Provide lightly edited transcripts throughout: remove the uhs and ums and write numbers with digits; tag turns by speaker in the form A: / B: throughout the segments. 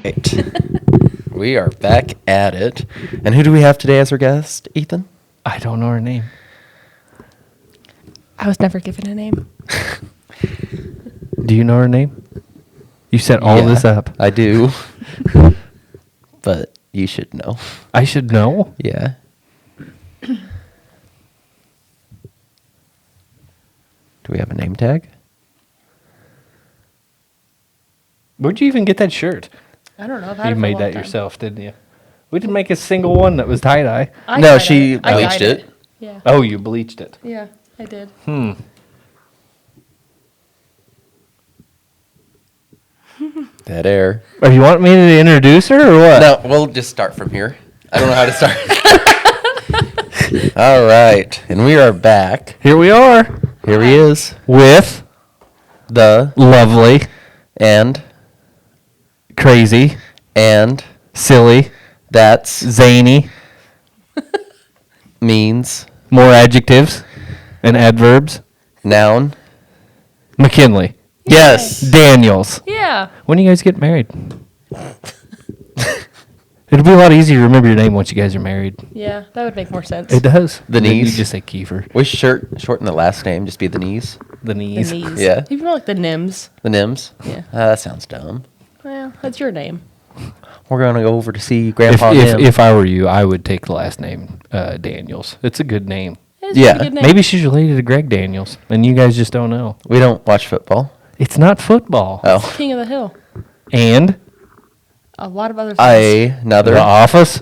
A: right. We are back at it. And who do we have today as our guest, Ethan?
B: I don't know her name.
C: I was never given a name.
B: Do you know her name? You set all this up.
A: I do. But you should know.
B: I should know?
A: Yeah. Do we have a name tag?
B: Where'd you even get that shirt?
C: I don't know. I've had
B: You
C: it for a
B: made
C: long
B: that
C: time.
B: yourself, didn't you? We didn't make a single one that was tie-dye.
C: I
A: No,
C: dyed
A: she
C: it. I
A: bleached
C: dyed
A: it.
C: Yeah.
B: Oh, you bleached it.
C: Yeah, I did.
A: Dead air.
B: Are you want me to introduce her or what?
A: No, we'll just start from here. I don't know how to start. All right. And we are back.
B: Here we are
A: Here he is.
B: with
A: The
B: lovely,
A: and
B: crazy, silly,
A: that's
B: zany,
A: means
B: more adjectives and adverbs.
A: noun.
B: McKinley.
A: Yes.
B: Daniels.
C: Yeah.
B: When do you guys get married? It'll be a lot easier to remember your name once you guys are married.
C: Yeah, that would make more sense.
B: It does.
A: The
B: And then
A: knees.
B: You just say Keifer.
A: We shorten the last name, just be the knees.
B: The
C: The
B: knees.
C: knees.
A: Yeah.
C: Even like the Nims.
A: The Nims.
C: Yeah.
A: That sounds dumb.
C: Well, that's your name.
A: We're gonna go over to see
B: If,
A: Grandpa Nim.
B: if I were you, I would take the last name Daniels. It's a good name.
C: It is a
A: Yeah,
C: pretty good name.
B: Maybe she's related to Greg Daniels, and you guys just don't know.
A: We don't watch football.
B: It's not football.
A: Oh.
C: King of the Hill.
B: And
C: A lot of other things.
A: Another
B: The Office.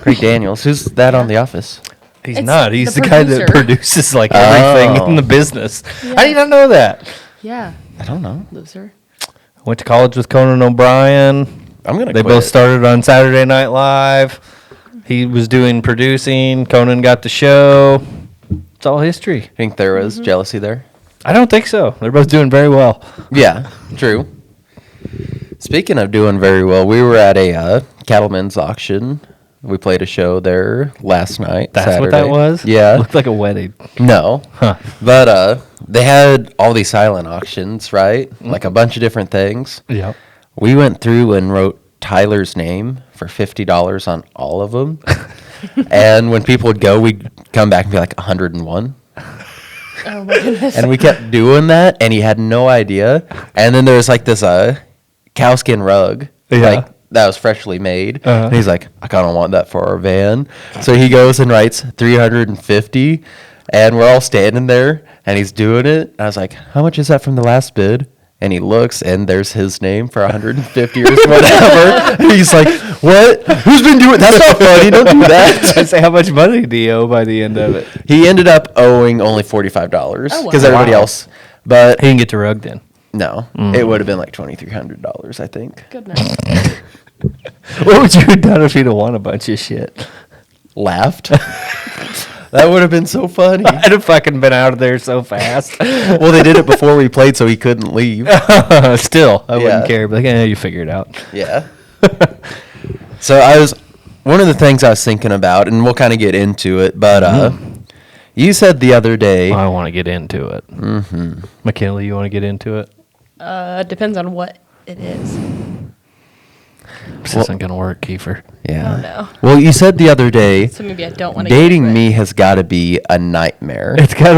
A: Greg Daniels. Who's that on The Office?
B: He's
C: It's
B: not. He's
C: the
B: the guy that
C: producer.
B: produces like everything
A: Oh.
B: in the business.
C: Yeah.
B: How do you not know that?
C: Yeah.
A: I don't know.
C: Loser.
B: Went to college with Conan O'Brien.
A: I'm gonna.
B: They
A: quit.
B: both started on Saturday Night Live. He was doing producing. Conan got the show. It's all history.
A: Think there was jealousy there?
B: I don't think so. They're both doing very well.
A: Yeah, true. Speaking of doing very well, we were at a cattleman's auction. We played a show there last night.
B: That's what that
A: Saturday.
B: was?
A: Yeah.
B: Looked like a wedding.
A: No.
B: Huh.
A: But they had all these silent auctions, right? Like a bunch of different things.
B: Yep.
A: We went through and wrote Tyler's name for $50 on all of them. And when people would go, we'd come back and be like 101.
C: Oh my goodness.
A: And we kept doing that, and he had no idea. And then there was like this cowskin rug,
B: Yeah.
A: like that was freshly made.
B: Uh-huh.
A: And he's like, I kind of want that for our van. So he goes and writes 350, and we're all standing there, and he's doing it. And I was like, how much is that from the last bid? And he looks, and there's his name for 150 or whatever. And he's like, what? Who's been doing? That's not funny. Don't do that.
B: I say, how much money do you owe by the end of it?
A: He ended up owing only $45 because
C: Oh, wow.
A: everybody
B: Wow.
A: else. But
B: He didn't get the rug then.
A: no, it would have been like $2,300, I think.
C: Goodness.
B: What would you have done if you'd have won a bunch of shit?
A: Laughed. That would have been so funny.
B: I'd have fucking been out of there so fast.
A: Well, they did it before we played, so he couldn't leave.
B: Still, I
A: Yeah.
B: wouldn't care. But like, you figure it out.
A: Yeah. So one of the things I was thinking about, and we'll kind of get into it, but you said the other day,
B: I want to get into it. Mm-hmm. McKinley, you want to get into it?
C: Depends on what it is.
B: This isn't going to work, Keifer.
A: yeah.
C: Oh, no.
A: Well, you said the other day,
C: So maybe I don't want to
A: dating me has got to be a nightmare.
B: It's got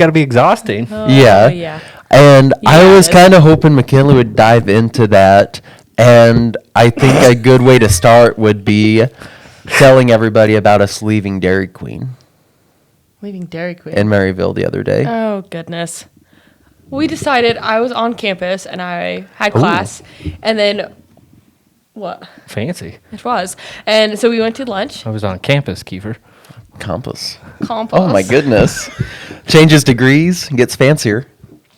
B: to be exhausting.
A: Yeah.
C: Yeah.
A: And I
C: Yeah,
A: was
C: it's-
A: kind of hoping McKinley would dive into that. And I think a good way to start would be telling everybody about us leaving Dairy Queen
C: Leaving Dairy Queen.
A: in Maryville the other day.
C: Oh, goodness. We decided I was on campus and I had class. And then, what?
B: Fancy.
C: It was. And so we went to lunch.
B: I was on campus, Keifer.
A: Compass.
C: Compost.
A: Oh my goodness. Changes degrees, gets fancier.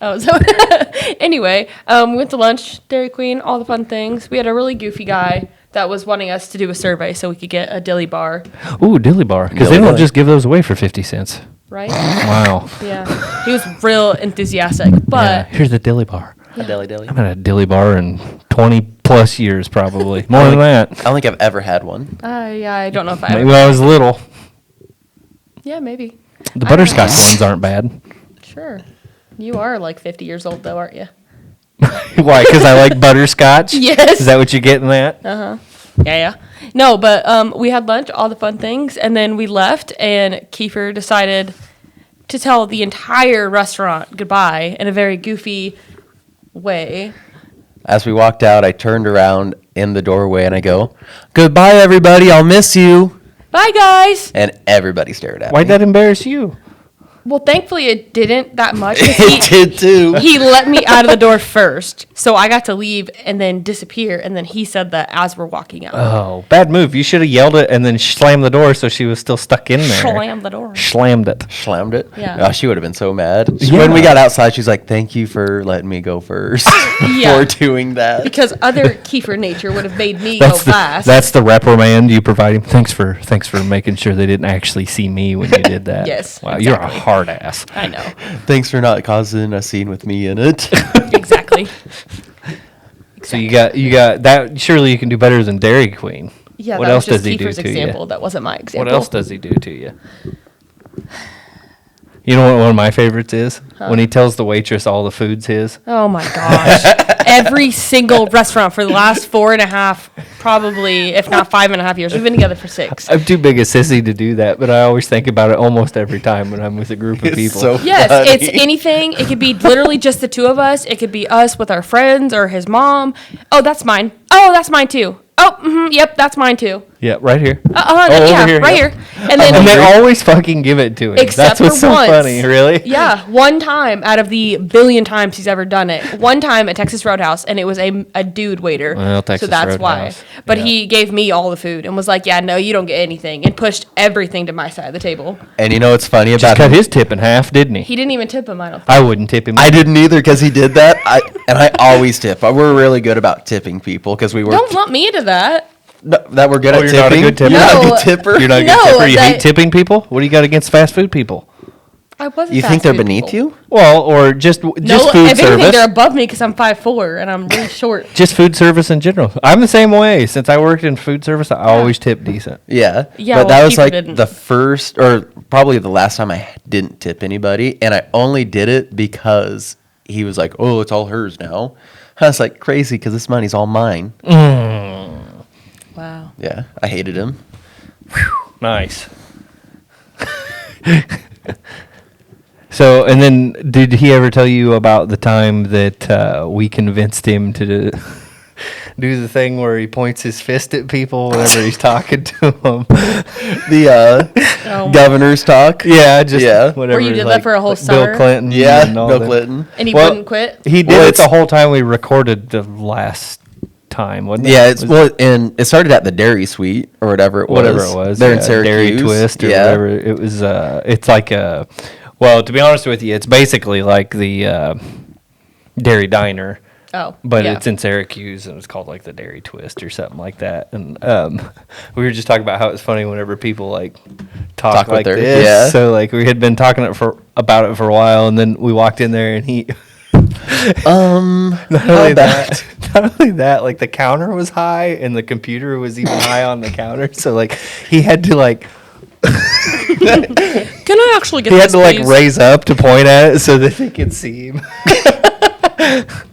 C: Oh, so anyway, we went to lunch, Dairy Queen, all the fun things. We had a really goofy guy that was wanting us to do a survey so we could get a dilly bar,
B: Ooh, dilly bar. Because they
A: Dilly
B: don't
A: bar.
B: just give those away for 50 cents.
C: right?
B: Wow.
C: Yeah. He was real enthusiastic,
B: Yeah,
C: but
B: here's the dilly bar.
A: A deli.
B: I've had a dilly bar in 20 plus years, probably. More than
A: I
B: that.
A: don't think I've ever had one.
C: yeah, I don't know if I
B: Maybe
C: ever.
B: when I was little.
C: Yeah, maybe.
B: The
C: I don't
B: butterscotch
C: know.
B: ones aren't bad.
C: Sure. You are like 50 years old, though, aren't you?
B: Why? Because I like butterscotch?
C: Yes.
B: Is that what you're getting at?
C: Yeah. No, but we had lunch, all the fun things, and then we left, and Keifer decided to tell the entire restaurant goodbye in a very goofy way.
A: As we walked out, I turned around in the doorway and I go, "Goodbye, everybody. I'll miss you."
C: Bye, guys.
A: And everybody stared at
B: Why'd
A: me.
B: that embarrass you?
C: Well, thankfully it didn't that much. 'Cause
A: It did too.
C: he let me out of the door first, so I got to leave and then disappear, and then he said that as we're walking out.
B: Oh, bad move. You should have yelled it and then slammed the door so she was still stuck in there.
C: Slam the door.
B: Slammed it.
A: Slammed it.
C: Yeah.
A: Oh, she would have been so mad.
B: Yeah.
A: When we got outside, she's like, "Thank you for letting me go first
C: Yeah.
A: for doing that."
C: Because other Keifer nature would have made me go fast.
B: That's the reprimand you provide him. Thanks for making sure they didn't actually see me when you did that.
C: Yes,
B: Wow, you're a
C: exactly.
B: hard ass.
C: I know.
A: Thanks for not causing a scene with me in it.
C: Exactly.
B: So you got that. Surely you can do better than Dairy Queen.
C: Yeah,
B: What
C: that
B: else
C: was just
B: does he do
C: Keifer's
B: to
C: example.
B: you?
C: That wasn't my example.
B: What else does he do to you? You know what one of my favorites is? When he tells the waitress all the food's his.
C: Oh my gosh. Every single restaurant for the last 4.5, probably, if not 5.5 years. We've been together for 6.
B: I'm too big a sissy to do that, but I always think about it almost every time when I'm with a group of
A: It's
B: people.
A: so
C: Yes,
A: funny.
C: it's anything. It could be literally just the two of us. It could be us with our friends or his mom. Oh, that's mine. Oh, that's mine too. Oh, yep, that's mine too.
B: Yeah, right here.
C: Yeah,
B: over here,
C: right
B: yep.
C: here. And then
B: And they always fucking give it to him.
C: Except
B: That's what's
C: for
B: so
C: once.
B: funny, really.
C: Yeah, one time out of the billion times he's ever done it. One time at Texas Roadhouse, and it was a dude waiter.
B: Well, Texas
C: so that's
B: Roadhouse,
C: why. But
B: yeah.
C: he gave me all the food and was like, "Yeah, no, you don't get anything," and pushed everything to my side of the table.
A: And you know what's funny
B: Just
A: about
B: cut
A: him?
B: his tip in half, didn't he?
C: He didn't even tip him. I don't think.
B: I wouldn't tip him.
A: I didn't either because he did that. I always tip. We're really good about tipping people because we were
C: Don't lump me into that.
A: that we're good
B: Oh,
A: at
B: you're
A: tipping.
B: not a good tipper?
A: You're not a
C: No.
A: good tipper.
B: You're not a good
C: No,
B: tipper. You hate
C: that-
B: tipping people? What do you got against fast food people?
C: I wasn't.
A: You think
C: fast
A: they're
C: food
A: beneath
C: people.
A: you?
B: Well, or just
C: No,
B: food
C: if anything, they're
B: service.
C: above me because I'm 5'4" and I'm really short.
B: Just food service in general. I'm the same way. Since I worked in food service, I always tip decent.
A: Yeah.
C: Yeah,
A: But
C: well,
A: that was
C: people
A: like
C: didn't.
A: the first or probably the last time I didn't tip anybody. And I only did it because he was like, "Oh, it's all hers now." I was like, crazy because this money's all mine.
C: Wow.
A: Yeah. I hated him.
B: Nice. So, and then did he ever tell you about the time that we convinced him to do the thing where he points his fist at people whenever he's talking to them?
A: The
C: Oh,
A: governor's talk.
B: Yeah, just
A: Yeah.
B: whatever.
C: Where you did
B: like,
C: that for a whole
B: like
C: summer?
B: Bill Clinton.
A: Yeah.
B: and all
A: Bill
B: that.
A: Clinton.
C: And he
B: Well,
C: wouldn't quit.
B: He did
A: Well,
B: it
A: it's-
B: the whole time we recorded the last time, wasn't it?
A: Yeah, it's
B: Was
A: well, and it started at the Dairy Suite or whatever it was.
B: whatever it was.
A: There in
B: yeah,
A: Syracuse.
B: Dairy Twist or
A: yeah.
B: whatever. It was it's like a well, to be honest with you, it's basically like the Dairy Diner.
C: Oh,
B: But
C: yeah.
B: it's in Syracuse and it's called like the Dairy Twist or something like that. And we were just talking about how it's funny whenever people like talk
A: Talk with
B: like
A: their-
B: this.
A: yeah.
B: So like we had been talking about it for a while, and then we walked in there and he. Not only that, like the counter was high and the computer was even high on the counter. So like he had to like
C: Can I actually get
B: he had
C: this,
B: to like
C: please?
B: raise up to point at it so that they could see him.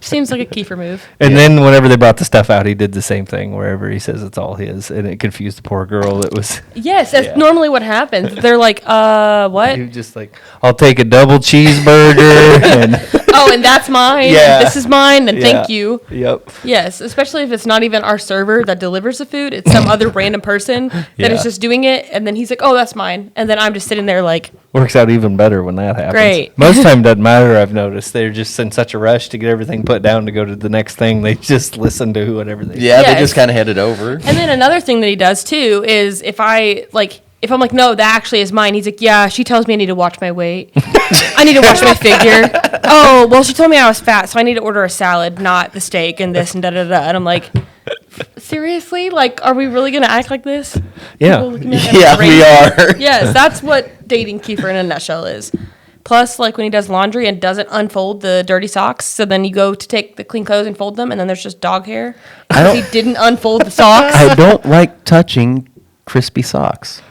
C: Seems like a Keifer move.
B: And then whenever they brought the stuff out, he did the same thing wherever he says it's all his, and it confused the poor girl that was.
C: Yes, that's
B: Yeah.
C: normally what happens. They're like, what?
B: He was just like, I'll take a double cheeseburger. And
C: Oh, and that's mine.
B: Yeah.
C: And this is mine. And thank
B: Yeah.
C: you.
B: Yep.
C: Yes, especially if it's not even our server that delivers the food. It's some other random person that is
B: Yeah.
C: just doing it. And then he's like, oh, that's mine. And then I'm just sitting there like,
B: Works out even better when that happens.
C: Great.
B: Most time doesn't matter, I've noticed. They're just in such a rush to get everything put down to go to the next thing. They just listen to whatever they
A: Yeah,
C: Yes.
A: they just kind of headed over.
C: and then another thing that he does too is if I'm like, no, that actually is mine. He's like, yeah, she tells me I need to watch my weight. I need to watch my figure. Oh, well, she told me I was fat, so I need to order a salad, not the steak and this and da-da-da. And I'm like, seriously? Like, are we really going to act like this?
B: Yeah.
C: People looking at me
A: Yeah,
C: crazy?
A: we are.
C: Yes, that's what dating Keifer in a nutshell is. Plus, like when he does laundry and doesn't unfold the dirty socks, so then you go to take the clean clothes and fold them, and then there's just dog hair.
A: don't-
C: He didn't unfold the socks.
A: I don't like touching crispy socks.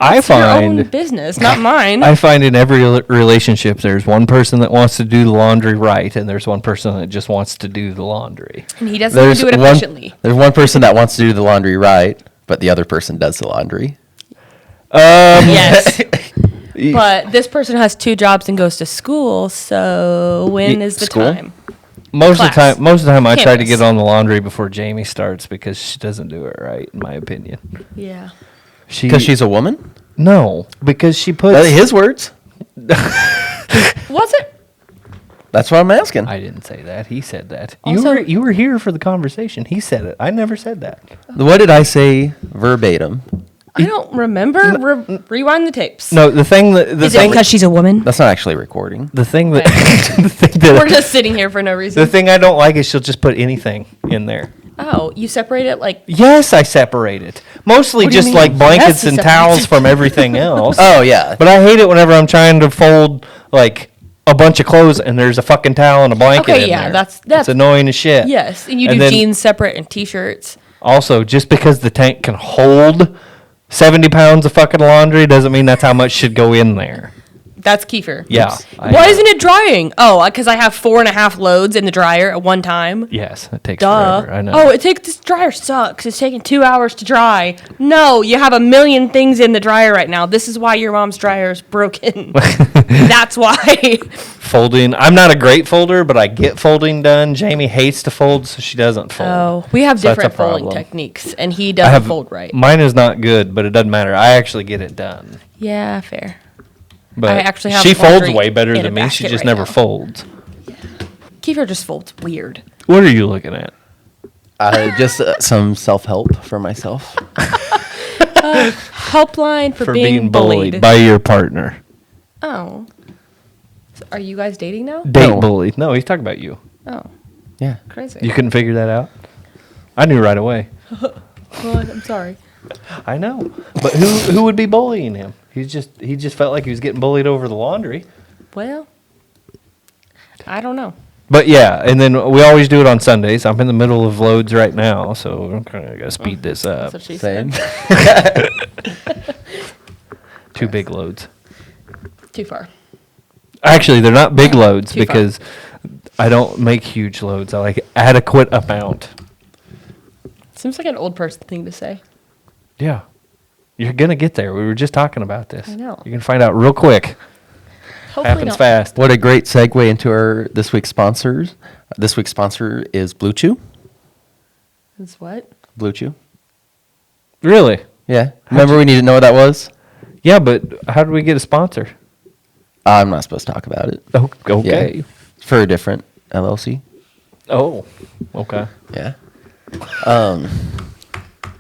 B: I
C: It's your own
B: find
C: business, not mine.
B: I find in every relationship there's one person that wants to do the laundry right, and there's one person that just wants to do the laundry.
C: And he doesn't even do it efficiently.
A: There's one person that wants to do the laundry right, but the other person does the laundry.
C: Yes. But this person has 2 jobs and goes to school, so when is the
A: School?
C: time?
B: Most of the time I try to
C: Campus.
B: get on the laundry before Jamie starts because she doesn't do it right, in my opinion.
C: Yeah.
A: Because she's a woman?
B: No, because she puts
A: His words.
C: Was it?
A: That's what I'm asking.
B: I didn't say that. He said that.
C: Also-
B: you were here for the conversation. He said it. I never said that.
A: What did I say verbatim?
C: I don't remember. Rewind the tapes.
B: No, the thing
C: Is it because she's a woman?
A: That's not actually recording.
B: the thing that
C: Okay.
B: the thing that
C: We're just sitting here for no
B: the
C: reason.
B: thing I don't like is she'll just put anything in there.
C: Oh, you separate it like.
B: Yes, I separate it. Mostly
C: What do you
B: just
C: mean?
B: like blankets
C: Yes, he
B: and
C: separates
B: towels
C: it.
B: from everything else.
A: Oh, yeah.
B: But I hate it whenever I'm trying to fold like a bunch of clothes and there's a fucking towel and a blanket
C: Okay,
B: in
C: yeah,
B: there.
C: that's
B: It's annoying as shit.
C: Yes, and you
B: And
C: do
B: then-
C: jeans separate and t-shirts.
B: Also, just because the tank can hold 70 pounds of fucking laundry doesn't mean that's how much should go in there.
C: That's Keifer.
B: Yeah.
C: Why isn't it drying? Oh, because I have 4.5 loads in the dryer at one time.
B: Yes, it takes
C: Duh.
B: forever. I know.
C: Oh, this dryer sucks. It's taking 2 hours to dry. No, you have a million things in the dryer right now. This is why your mom's dryer is broken. That's why.
B: Folding. I'm not a great folder, but I get folding done. Jamie hates to fold, so she doesn't fold.
C: Oh, we have
B: So that's a
C: different folding
B: problem.
C: techniques, and he
B: I
C: doesn't
B: have
C: fold right.
B: Mine is not good, but it doesn't matter. I actually get it done.
C: Yeah, fair.
B: But
C: I actually have
B: she folds
C: laundry
B: way better
C: in a
B: than me. She
C: basket
B: just
C: right
B: never
C: now.
B: folds.
C: Keifer just folds weird.
B: What are you looking at?
A: Just some self-help for myself.
C: Helpline for being bullied.
B: by your partner.
C: Oh. So are you guys dating now?
B: Date
A: No.
B: bullied. No, he's talking about you.
C: Oh,
A: Yeah.
C: crazy.
B: You couldn't figure that out? I knew right away.
C: Well, I'm sorry.
B: I know. But who would be bullying him? He just felt like he was getting bullied over the laundry.
C: Well, I don't know.
B: But yeah, and then we always do it on Sundays. I'm in the middle of loads right now, so I'm kind of gotta speed this
C: That's
B: up.
C: what she
A: Same.
C: said.
B: 2 big loads.
C: Too far.
B: Actually, they're not big loads
C: Too far.
B: because I don't make huge loads. I like adequate amount.
C: Seems like an old person thing to say.
B: Yeah. You're gonna get there. We were just talking about this.
C: I know.
B: You're gonna find out real quick.
C: Hopefully
B: Happens
C: not.
B: fast.
A: What a great segue into our this week's sponsors. This week's sponsor is Blue Chew.
C: Is what?
A: Blue Chew.
B: Really?
A: Yeah. Remember we need to know what that was?
B: Yeah, but how do we get a sponsor?
A: I'm not supposed to talk about it.
B: Oh, okay.
A: Yeah. For a different LLC.
B: Oh, okay.
A: Yeah.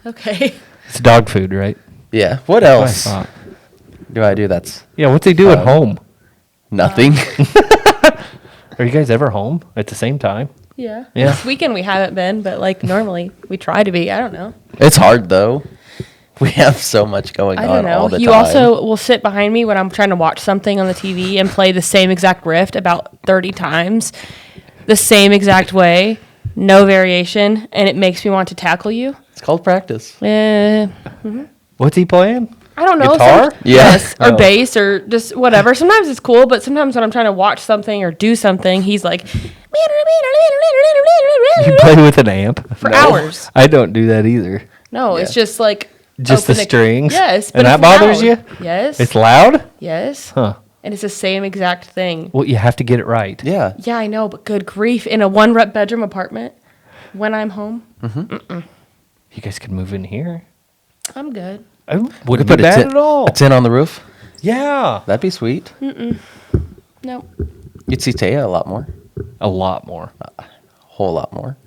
C: Okay.
B: It's dog food, right?
A: Yeah. What
B: That's
A: else
B: what I thought.
A: do I do that's
B: Yeah, what's he do at home?
A: nothing?
B: Are you guys ever home at the same time?
C: Yeah.
B: Yeah.
C: This weekend we haven't been, but like normally we try to be. I don't know.
A: It's hard though. We have so much going
C: I
A: on
C: don't
A: all
C: know.
A: the
C: You
A: time.
C: also will sit behind me when I'm trying to watch something on the TV and play the same exact riff about 30 times, the same exact way, no variation, and it makes me want to tackle you.
A: It's called practice.
B: What's he playing?
C: I don't know.
B: Guitar?
C: Yes, or
B: Oh.
C: bass, or just whatever. Sometimes it's cool, but sometimes when I'm trying to watch something or do something, he's like
B: You play with an amp?
C: for hours.
B: I don't do that either.
C: No, it's
A: Yeah.
C: just like
B: Just the
C: open
B: strings?
C: Yes,
B: And
C: but
B: that
C: it's
B: bothers
C: loud.
B: you?
C: Yes.
B: It's loud?
C: Yes.
B: Huh.
C: And it's the same exact thing.
B: Well, you have to get it right.
A: Yeah.
C: Yeah, I know, but good grief, in a 1 bedroom apartment, when I'm home,
B: You guys could move in here.
C: I'm good.
B: I
A: We
B: wouldn't
A: could
B: be
A: put
B: bad
A: a
B: at all.
A: tin on the roof.
B: Yeah.
A: That'd be sweet.
C: No.
A: You'd see Taya a lot more.
B: A lot more.
A: Whole lot more.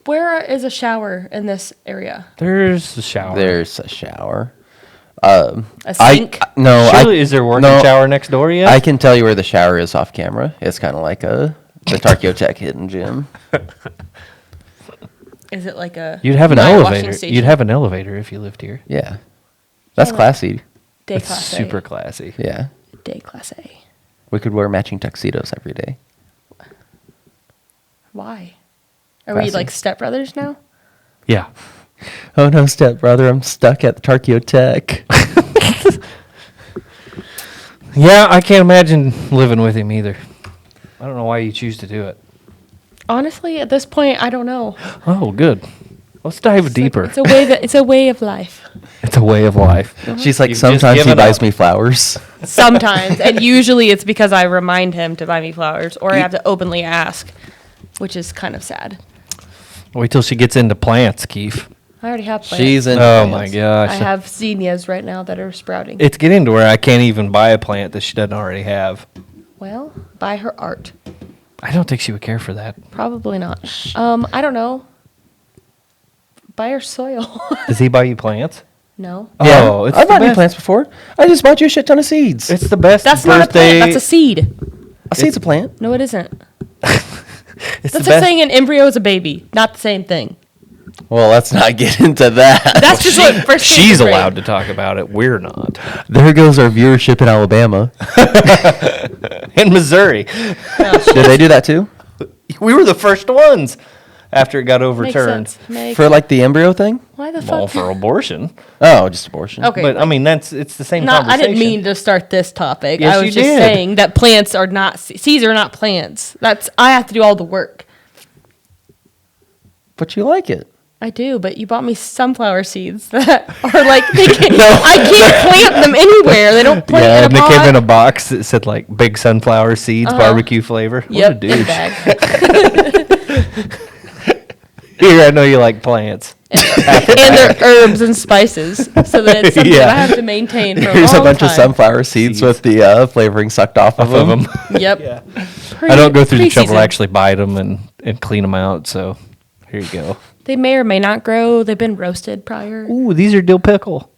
C: Where is a shower in this area?
B: There's a shower.
A: There's a shower.
C: A sink?
A: No,
B: Surely, is there a working shower next door yet?
A: I can tell you where the shower is off camera. It's kind of like the Tarkio hidden gym.
C: Is it like a
B: You'd have an
C: giant washing
B: elevator.
C: station?
B: You'd have an elevator if you lived here.
A: Yeah. That's
C: Yeah.
A: classy.
C: day
B: It's
C: class
B: super
C: A.
B: classy.
A: Yeah.
C: Day class A.
A: We could wear matching tuxedos every day.
C: Why? Are we
A: Classy.
C: like stepbrothers now?
B: Yeah.
A: Oh no, step brother, I'm stuck at the Tarkio Tech.
B: Yeah, I can't imagine living with him either. I don't know why you choose to do it.
C: Honestly, at this point, I don't know.
B: Oh, good. Let's dive deeper.
C: It's a way it's a way of life.
B: It's a way of life.
A: She's like,
B: You've just
A: sometimes he
B: given
A: buys
B: up.
A: me flowers.
C: Sometimes, and usually it's because I remind him to buy me flowers, or I have to openly ask, which is kind of sad.
B: Wait till she gets into plants, Keif.
C: I already have plants.
A: She's in.
B: Oh my gosh.
C: I have zinnias right now that are sprouting.
B: It's getting to where I can't even buy a plant that she doesn't already have.
C: Well, buy her art.
B: I don't think she would care for that.
C: Probably not. I don't know. Buy her soil.
B: Does he buy you plants?
C: No.
A: Yeah,
B: Oh, it's
A: I've
B: the
A: bought you
B: best.
A: plants before. I just bought you a shit ton of seeds.
B: It's the best
C: That's not a
B: birthday.
C: plant. That's a seed.
A: A seed's a plant.
C: No, it isn't.
B: It's
C: That's
B: the
C: like
B: best.
C: saying an embryo is a baby. Not the same thing.
A: Well, let's not get into that.
C: That's just what first kid
B: She's
C: is great.
B: allowed to talk about it. We're not.
A: There goes our viewership in Alabama.
B: In Missouri,
A: Did they do that too?
B: we were the first ones after it got
C: Makes
B: overturned.
C: sense. Makes
A: For like the embryo thing?
C: Why the
B: Well,
C: fuck?
B: for abortion.
A: Oh, just abortion.
C: Okay.
B: But I mean, it's the same
C: Not, I
B: conversation.
C: didn't mean to start this topic.
B: Yes,
C: I was
B: you
C: just
B: did.
C: saying that plants are not seeds are not plants. I have to do all the work.
A: But you like it.
C: I do, but you bought me sunflower seeds that are like I can't plant them anywhere. They don't plant
B: Yeah,
C: in
B: and
C: a
B: they
C: pot.
B: came in a box that said like big sunflower seeds, barbecue flavor. What a
C: Yep, in a
B: douche.
C: bag.
B: Here, I know you like plants.
C: And they're herbs and spices, so that it's something
B: Yeah.
C: I have to maintain for
A: Here's
C: a
A: a
C: long
A: bunch of
C: time.
A: sunflower seeds with the flavoring sucked off of
B: Of
A: them.
B: them.
C: Yep.
B: I don't go through the trouble to
C: Pre-season.
B: actually bite them and clean them out. So here you go.
C: They may or may not grow. They've been roasted prior.
B: Ooh, these are dill pickle.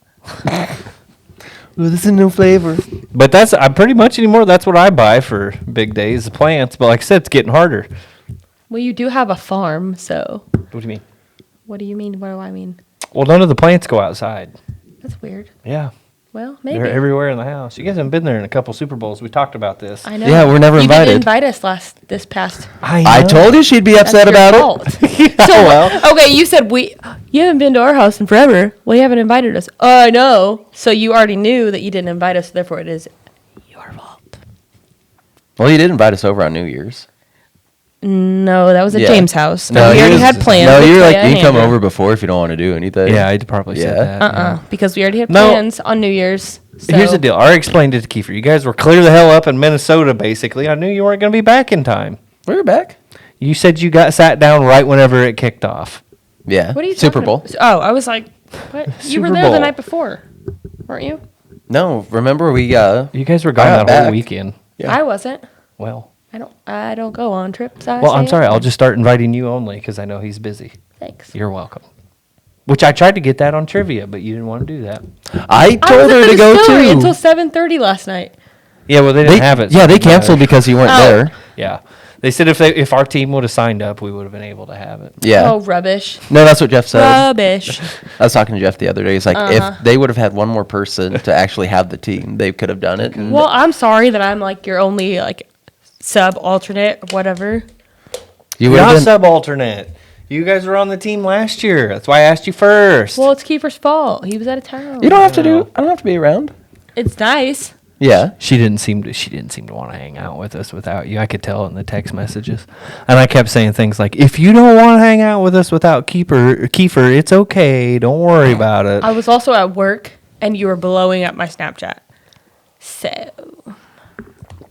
A: Ooh, this is a new flavor.
B: But I'm pretty much anymore. That's what I buy for big days, the plants. But like I said, it's getting harder.
C: Well, you do have a farm, so
B: What do you mean?
C: what do you mean? What do I mean?
B: Well, none of the plants go outside.
C: That's weird.
B: Yeah.
C: Well, maybe.
B: They're everywhere in the house. You guys haven't been there in a couple Super Bowls. We talked about this.
C: I know.
A: Yeah, we're never
C: You
A: invited.
C: didn't invite us this past.
A: I told you she'd be
C: That's
A: upset
C: your
A: about
C: fault.
A: it.
C: So,
B: well.
C: okay, you said you haven't been to our house in forever. Well, you haven't invited us. I know. So you already knew that you didn't invite us, therefore it is your fault.
A: Well, you did invite us over on New Year's.
C: No, that was at
A: Yeah.
C: James' house.
A: No,
C: we already
A: you-
C: had plans.
A: No,
C: with
A: you're like,
C: Leia
A: you
C: and
A: come
C: Andrew.
A: over before if you don't want to do anything.
B: Yeah, I probably said
A: Yeah.
B: that.
C: Because we already had
B: No.
C: plans on New Year's. So.
B: Here's the deal. I explained it to Keifer. You guys were clear the hell up in Minnesota, basically. I knew you weren't going to be back in time.
A: We're back.
B: You said you got sat down right whenever it kicked off.
A: Yeah.
C: What are you
A: Super
C: talking
A: Bowl.
C: about? Oh, I was like, what? You
B: Super
C: were there
B: Bowl.
C: the night before, weren't you?
A: No, remember we
B: You guys were gone
A: got
B: that whole
A: back.
B: weekend.
A: Yeah.
C: I wasn't.
B: Well,
C: I don't go on trips. I
B: well, I'm
C: say
B: sorry.
C: it.
B: I'll just start inviting you only because I know he's busy.
C: Thanks.
B: You're welcome. Which I tried to get that on trivia, but you didn't want to do that.
A: I
C: I
A: told
C: was at
A: her
C: the
A: to go
C: distillery
A: too.
C: until 7:30 last night.
B: Yeah, well, they didn't have it. so
A: Yeah,
B: it
A: they
B: didn't
A: canceled
B: matter.
A: because you weren't
C: Oh.
A: there.
B: Yeah, they said if our team would have signed up, we would have been able to have it.
A: Yeah.
C: Oh, rubbish.
A: No, that's what Jeff said.
C: Rubbish.
A: I was talking to Jeff the other day. He's like,
C: Uh-huh.
A: if they would have had one more person to actually have the team, they could have done it. And
C: Well, I'm sorry that I'm like your only like sub alternate or whatever.
A: you would
B: You're not
A: have been.
B: sub-alternate. You guys were on the team last year. That's why I asked you first.
C: Well, it's Keifer's fault. He was out of town.
A: You don't have to do. I don't have to be around.
C: It's nice.
A: Yeah.
B: She didn't seem to want to hang out with us without you. I could tell in the text messages, and I kept saying things like, "If you don't want to hang out with us without Keifer, it's okay. Don't worry about it."
C: I was also at work, and you were blowing up my Snapchat.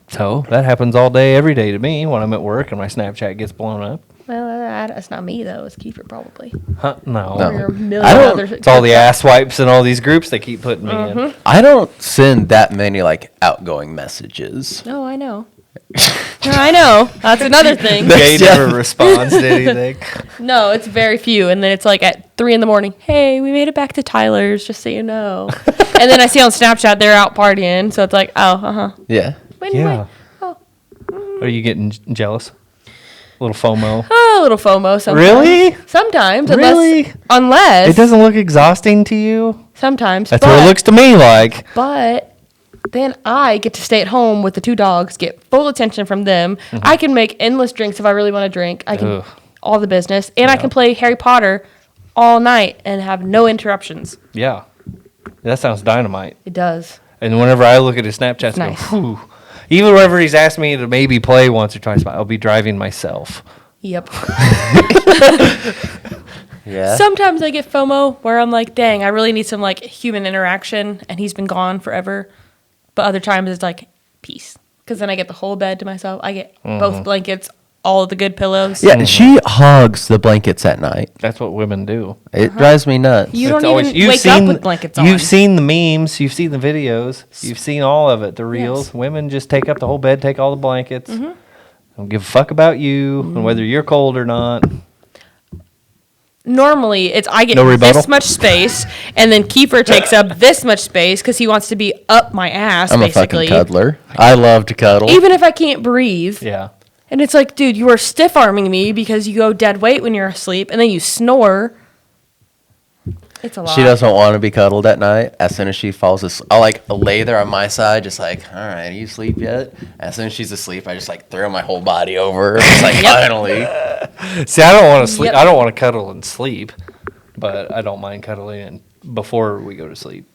B: So that happens all day, every day to me when I'm at work and my Snapchat gets blown up.
C: Well, that's not me though. It's Keifer probably.
B: Huh? No.
A: No.
C: Or your million
A: I don't-
C: other.
B: It's all the ass wipes and all these groups they keep putting me in.
A: I don't send that many like outgoing messages.
C: No, I know. No, I know. That's another thing.
B: Gay
A: Yeah.
B: never responds to anything.
C: No, it's very few. And then it's like at 3 a.m. Hey, we made it back to Tyler's, just so you know. And then I see on Snapchat they're out partying. So it's like, oh,
A: Yeah.
C: Wait,
B: Yeah.
C: Oh.
B: Are you getting jealous? A little FOMO.
C: Oh, a little FOMO sometimes.
B: Really?
C: Sometimes.
B: Really?
C: Unless.
B: It doesn't look exhausting to you?
C: Sometimes.
B: That's what it looks to me like.
C: But then I get to stay at home with the 2 dogs, get full attention from them. I can make endless drinks if I really want to drink. I can
B: Ugh.
C: all the business. And I can play Harry Potter all night and have no interruptions.
B: Yeah. That sounds dynamite.
C: It does.
B: And whenever I look at his Snapchats,
C: Nice.
B: I go, whew. Even whenever he's asked me to maybe play once or twice, I'll be driving myself.
C: Yep.
A: Yeah.
C: Sometimes I get FOMO where I'm like, dang, I really need some like human interaction, and he's been gone forever. But other times it's like peace, because then I get the whole bed to myself. I get both blankets, all the good pillows.
A: Yeah, and she hugs the blankets at night.
B: That's what women do.
A: It drives me nuts.
C: You
B: It's
C: don't
B: always-
C: even
B: you've
C: wake up
B: seen-
C: with blankets on.
B: You've seen the memes. You've seen the videos. You've seen all of it, the reels.
C: Yes.
B: Women just take up the whole bed, take all the blankets. Don't give a fuck about you and whether you're cold or not.
C: Normally, it's I get
B: No rebuttal?
C: this much space, and then Keifer takes up this much space because he wants to be up my ass,
A: I'm
C: basically.
A: a fucking cuddler. I love to cuddle.
C: Even if I can't breathe.
B: Yeah.
C: And it's like, dude, you are stiff arming me because you go dead weight when you're asleep, and then you snore. It's a lot.
A: She doesn't want to be cuddled at night. As soon as she falls asleep, I'll like lay there on my side, just like, all right, you sleep yet? As soon as she's asleep, I just like throw my whole body over. It's like, finally.
B: See, I don't want to sleep.
C: Yep.
B: I don't want to cuddle and sleep, but I don't mind cuddling before we go to sleep.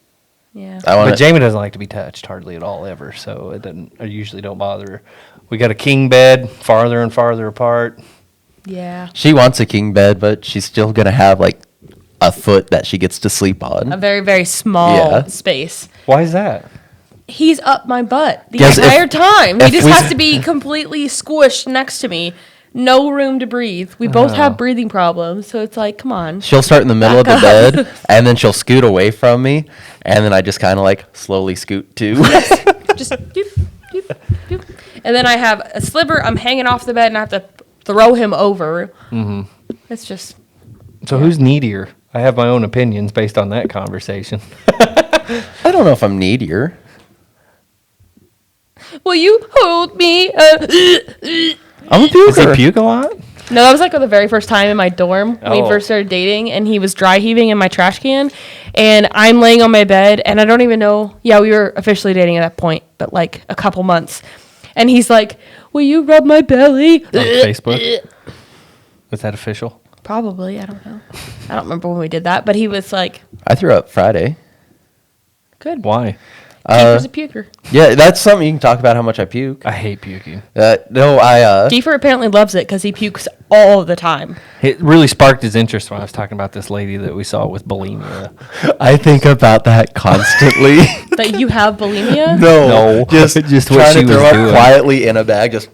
C: Yeah.
A: I want
B: But Jamie doesn't like to be touched hardly at all ever, so it doesn't. I usually don't bother her. We got a king bed, farther and farther apart.
C: Yeah.
A: She wants a king bed, but she's still gonna have like a foot that she gets to sleep on.
C: A very, very small
A: Yeah.
C: space.
B: Why is that?
C: He's up my butt the
A: Yes, if-
C: entire time. He
A: if
C: just
A: we-
C: has to be completely squished next to me. No room to breathe. We both have breathing problems, so it's like, come on.
A: She'll start in the middle of the
C: Back
A: bed, and then she'll scoot away from me, and then I just kind of like slowly scoot too.
C: Just doop, doop, doop. And then I have a sliver. I'm hanging off the bed, and I have to throw him over. Mm-hmm. It's just.
B: So who's needier? I have my own opinions based on that conversation.
A: I don't know if I'm needier.
C: Will you hold me?
A: I'm a
B: Does he
A: puker.
B: puke a lot?
C: No, that was like the very first time in my dorm when we
B: Oh.
C: first started dating, and he was dry heaving in my trash can, and I'm laying on my bed, and I don't even know. Yeah, we were officially dating at that point, but like a couple months, and he's like, "Will you rub my belly?"
B: On Facebook? Was that official?
C: Probably, I don't know. I don't remember when we did that, but he was like,
A: I threw up Friday.
C: "Good."
B: Why?
C: Keeper's a puker.
A: Yeah, that's something you can talk about how much I puke.
B: I hate puking.
A: No,
C: Keifer apparently loves it because he pukes all the time.
B: It really sparked his interest when I was talking about this lady that we saw with bulimia.
A: I think about that constantly.
C: That you have bulimia?
B: No,
A: just
B: just what
A: trying
B: she
A: to throw
B: was
A: up
B: doing.
A: quietly in a bag. Just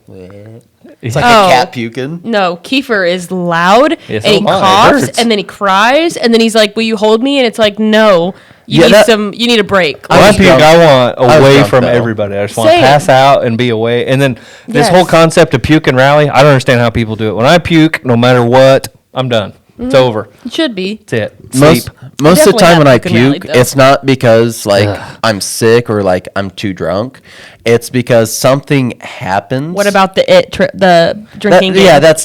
A: it's like
C: Oh.
A: a cat puking.
C: No, Keifer is loud,
B: Yes,
C: and he
B: oh my, it
C: coughs,
B: hurts.
C: and then he cries, and then he's like, "Will you hold me?" And it's like, "No, you
A: Yeah,
C: you need a break."
A: I
B: When I
A: was
B: puke,
A: drunk.
B: I want
A: I was
B: away
A: drunk,
B: from
A: though.
B: everybody. I just want to
C: Same.
B: pass out and be away. And then this whole
C: Yes.
B: concept of puke and rally, I don't understand how people do it. When I puke, no matter what, I'm done. It's over.
C: It should be.
B: That's it.
A: Most
B: Sleep.
A: most of the
C: Definitely
A: time when
C: not
A: I
C: puking rallied,
A: puke,
C: though.
A: it's not because like
B: Ugh.
A: I'm sick or like I'm too drunk. It's because something happens.
C: What about the drinking game?
A: Yeah, that's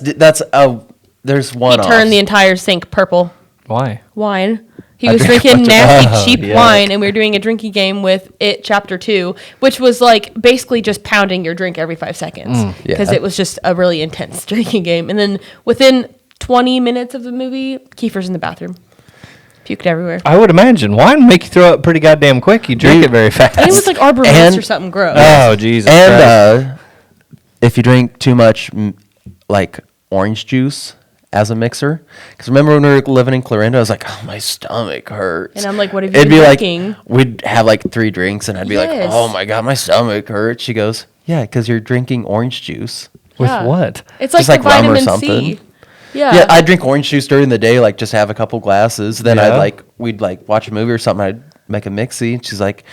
A: there's
C: He
A: one.
C: turned the entire sink purple.
B: Why?
C: Wine. He
A: I
C: was
A: drank a
C: drinking
A: bunch of
C: nasty,
B: wine.
C: cheap
B: Yuck.
C: wine, and we were doing a drinking game with It Chapter 2, which was like basically just pounding your drink every 5 seconds because
A: Yeah.
C: it was just a really intense drinking game. And then within 20 minutes of the movie, Keifer's in the bathroom. Puked everywhere.
B: I would imagine. Wine make you throw up pretty goddamn quick. You drink it very fast.
C: I think it was like Arbor Mist
A: And-
C: or something gross.
B: Oh, Jesus Christ.
A: And if you drink too much like orange juice as a mixer, because remember when we were living in Clarinda, I was like, oh, my stomach hurts.
C: And I'm like, what have you
A: It'd
C: been
A: be
C: drinking?
A: like we'd have like 3 drinks, and I'd be like,
C: Yes.
A: oh my god, my stomach hurts. She goes, yeah, because you're drinking orange juice.
B: With
C: Yeah.
B: what?
C: It's like
A: Just like
C: the
A: rum or
C: vitamin
A: something.
C: C. Yeah.
A: Yeah, I'd drink orange juice during the day, like just have a couple glasses. Then
B: Yeah.
A: we'd like watch a movie or something. I'd make a mixie. And she's like,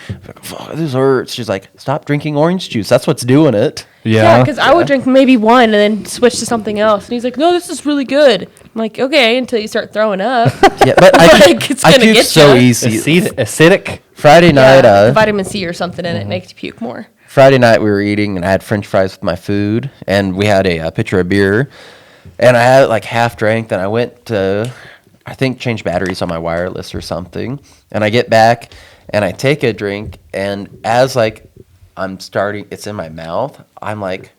A: fuck, this hurts. She's like, stop drinking orange juice. That's what's doing it.
C: Yeah, because I would drink maybe one and then switch to something else. And he's like, no, this is really good. I'm like, okay, until you start throwing up.
A: Yeah, but I,
C: Like, it's
A: I
C: gonna
A: puke
C: get
A: so
C: ya.
A: easy.
B: Acidic.
A: Friday night,
C: Yeah, vitamin C or something in it makes you puke more.
A: Friday night we were eating, and I had French fries with my food, and we had a pitcher of beer, and I had it like half drank. Then I went to, I think, change batteries on my wireless or something, and I get back, and I take a drink, and as like I'm starting, it's in my mouth. I'm like,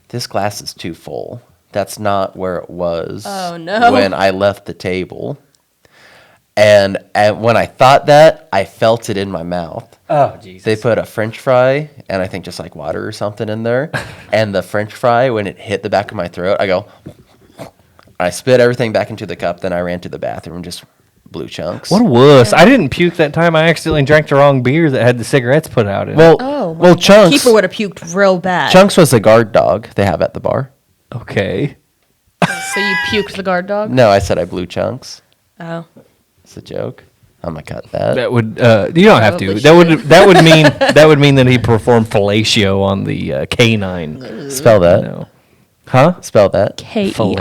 A: this glass is too full. That's not where it was.
C: Oh, no.
A: When I left the table. And when I thought that, I felt it in my mouth.
B: Oh, Jesus.
A: They put a French fry and I think just like water or something in there. And the French fry, when it hit the back of my throat, I go, I spit everything back into the cup. Then I ran to the bathroom and just blew chunks.
B: What a wuss. I didn't puke that time. I accidentally drank the wrong beer that had the cigarettes put out in it.
A: Well, Chunks.
C: Keifer would have puked real bad.
A: Chunks was the guard dog they have at the bar.
B: Okay.
C: So you puked the guard dog?
A: No, I said I blew Chunks.
C: Oh.
A: It's a joke. I'm gonna cut that.
B: That would you don't have to.
C: Probably
B: That would mean that he performed fellatio on the canine.
A: Spell that.
B: No. Huh?
A: Spell that.
C: Keifer.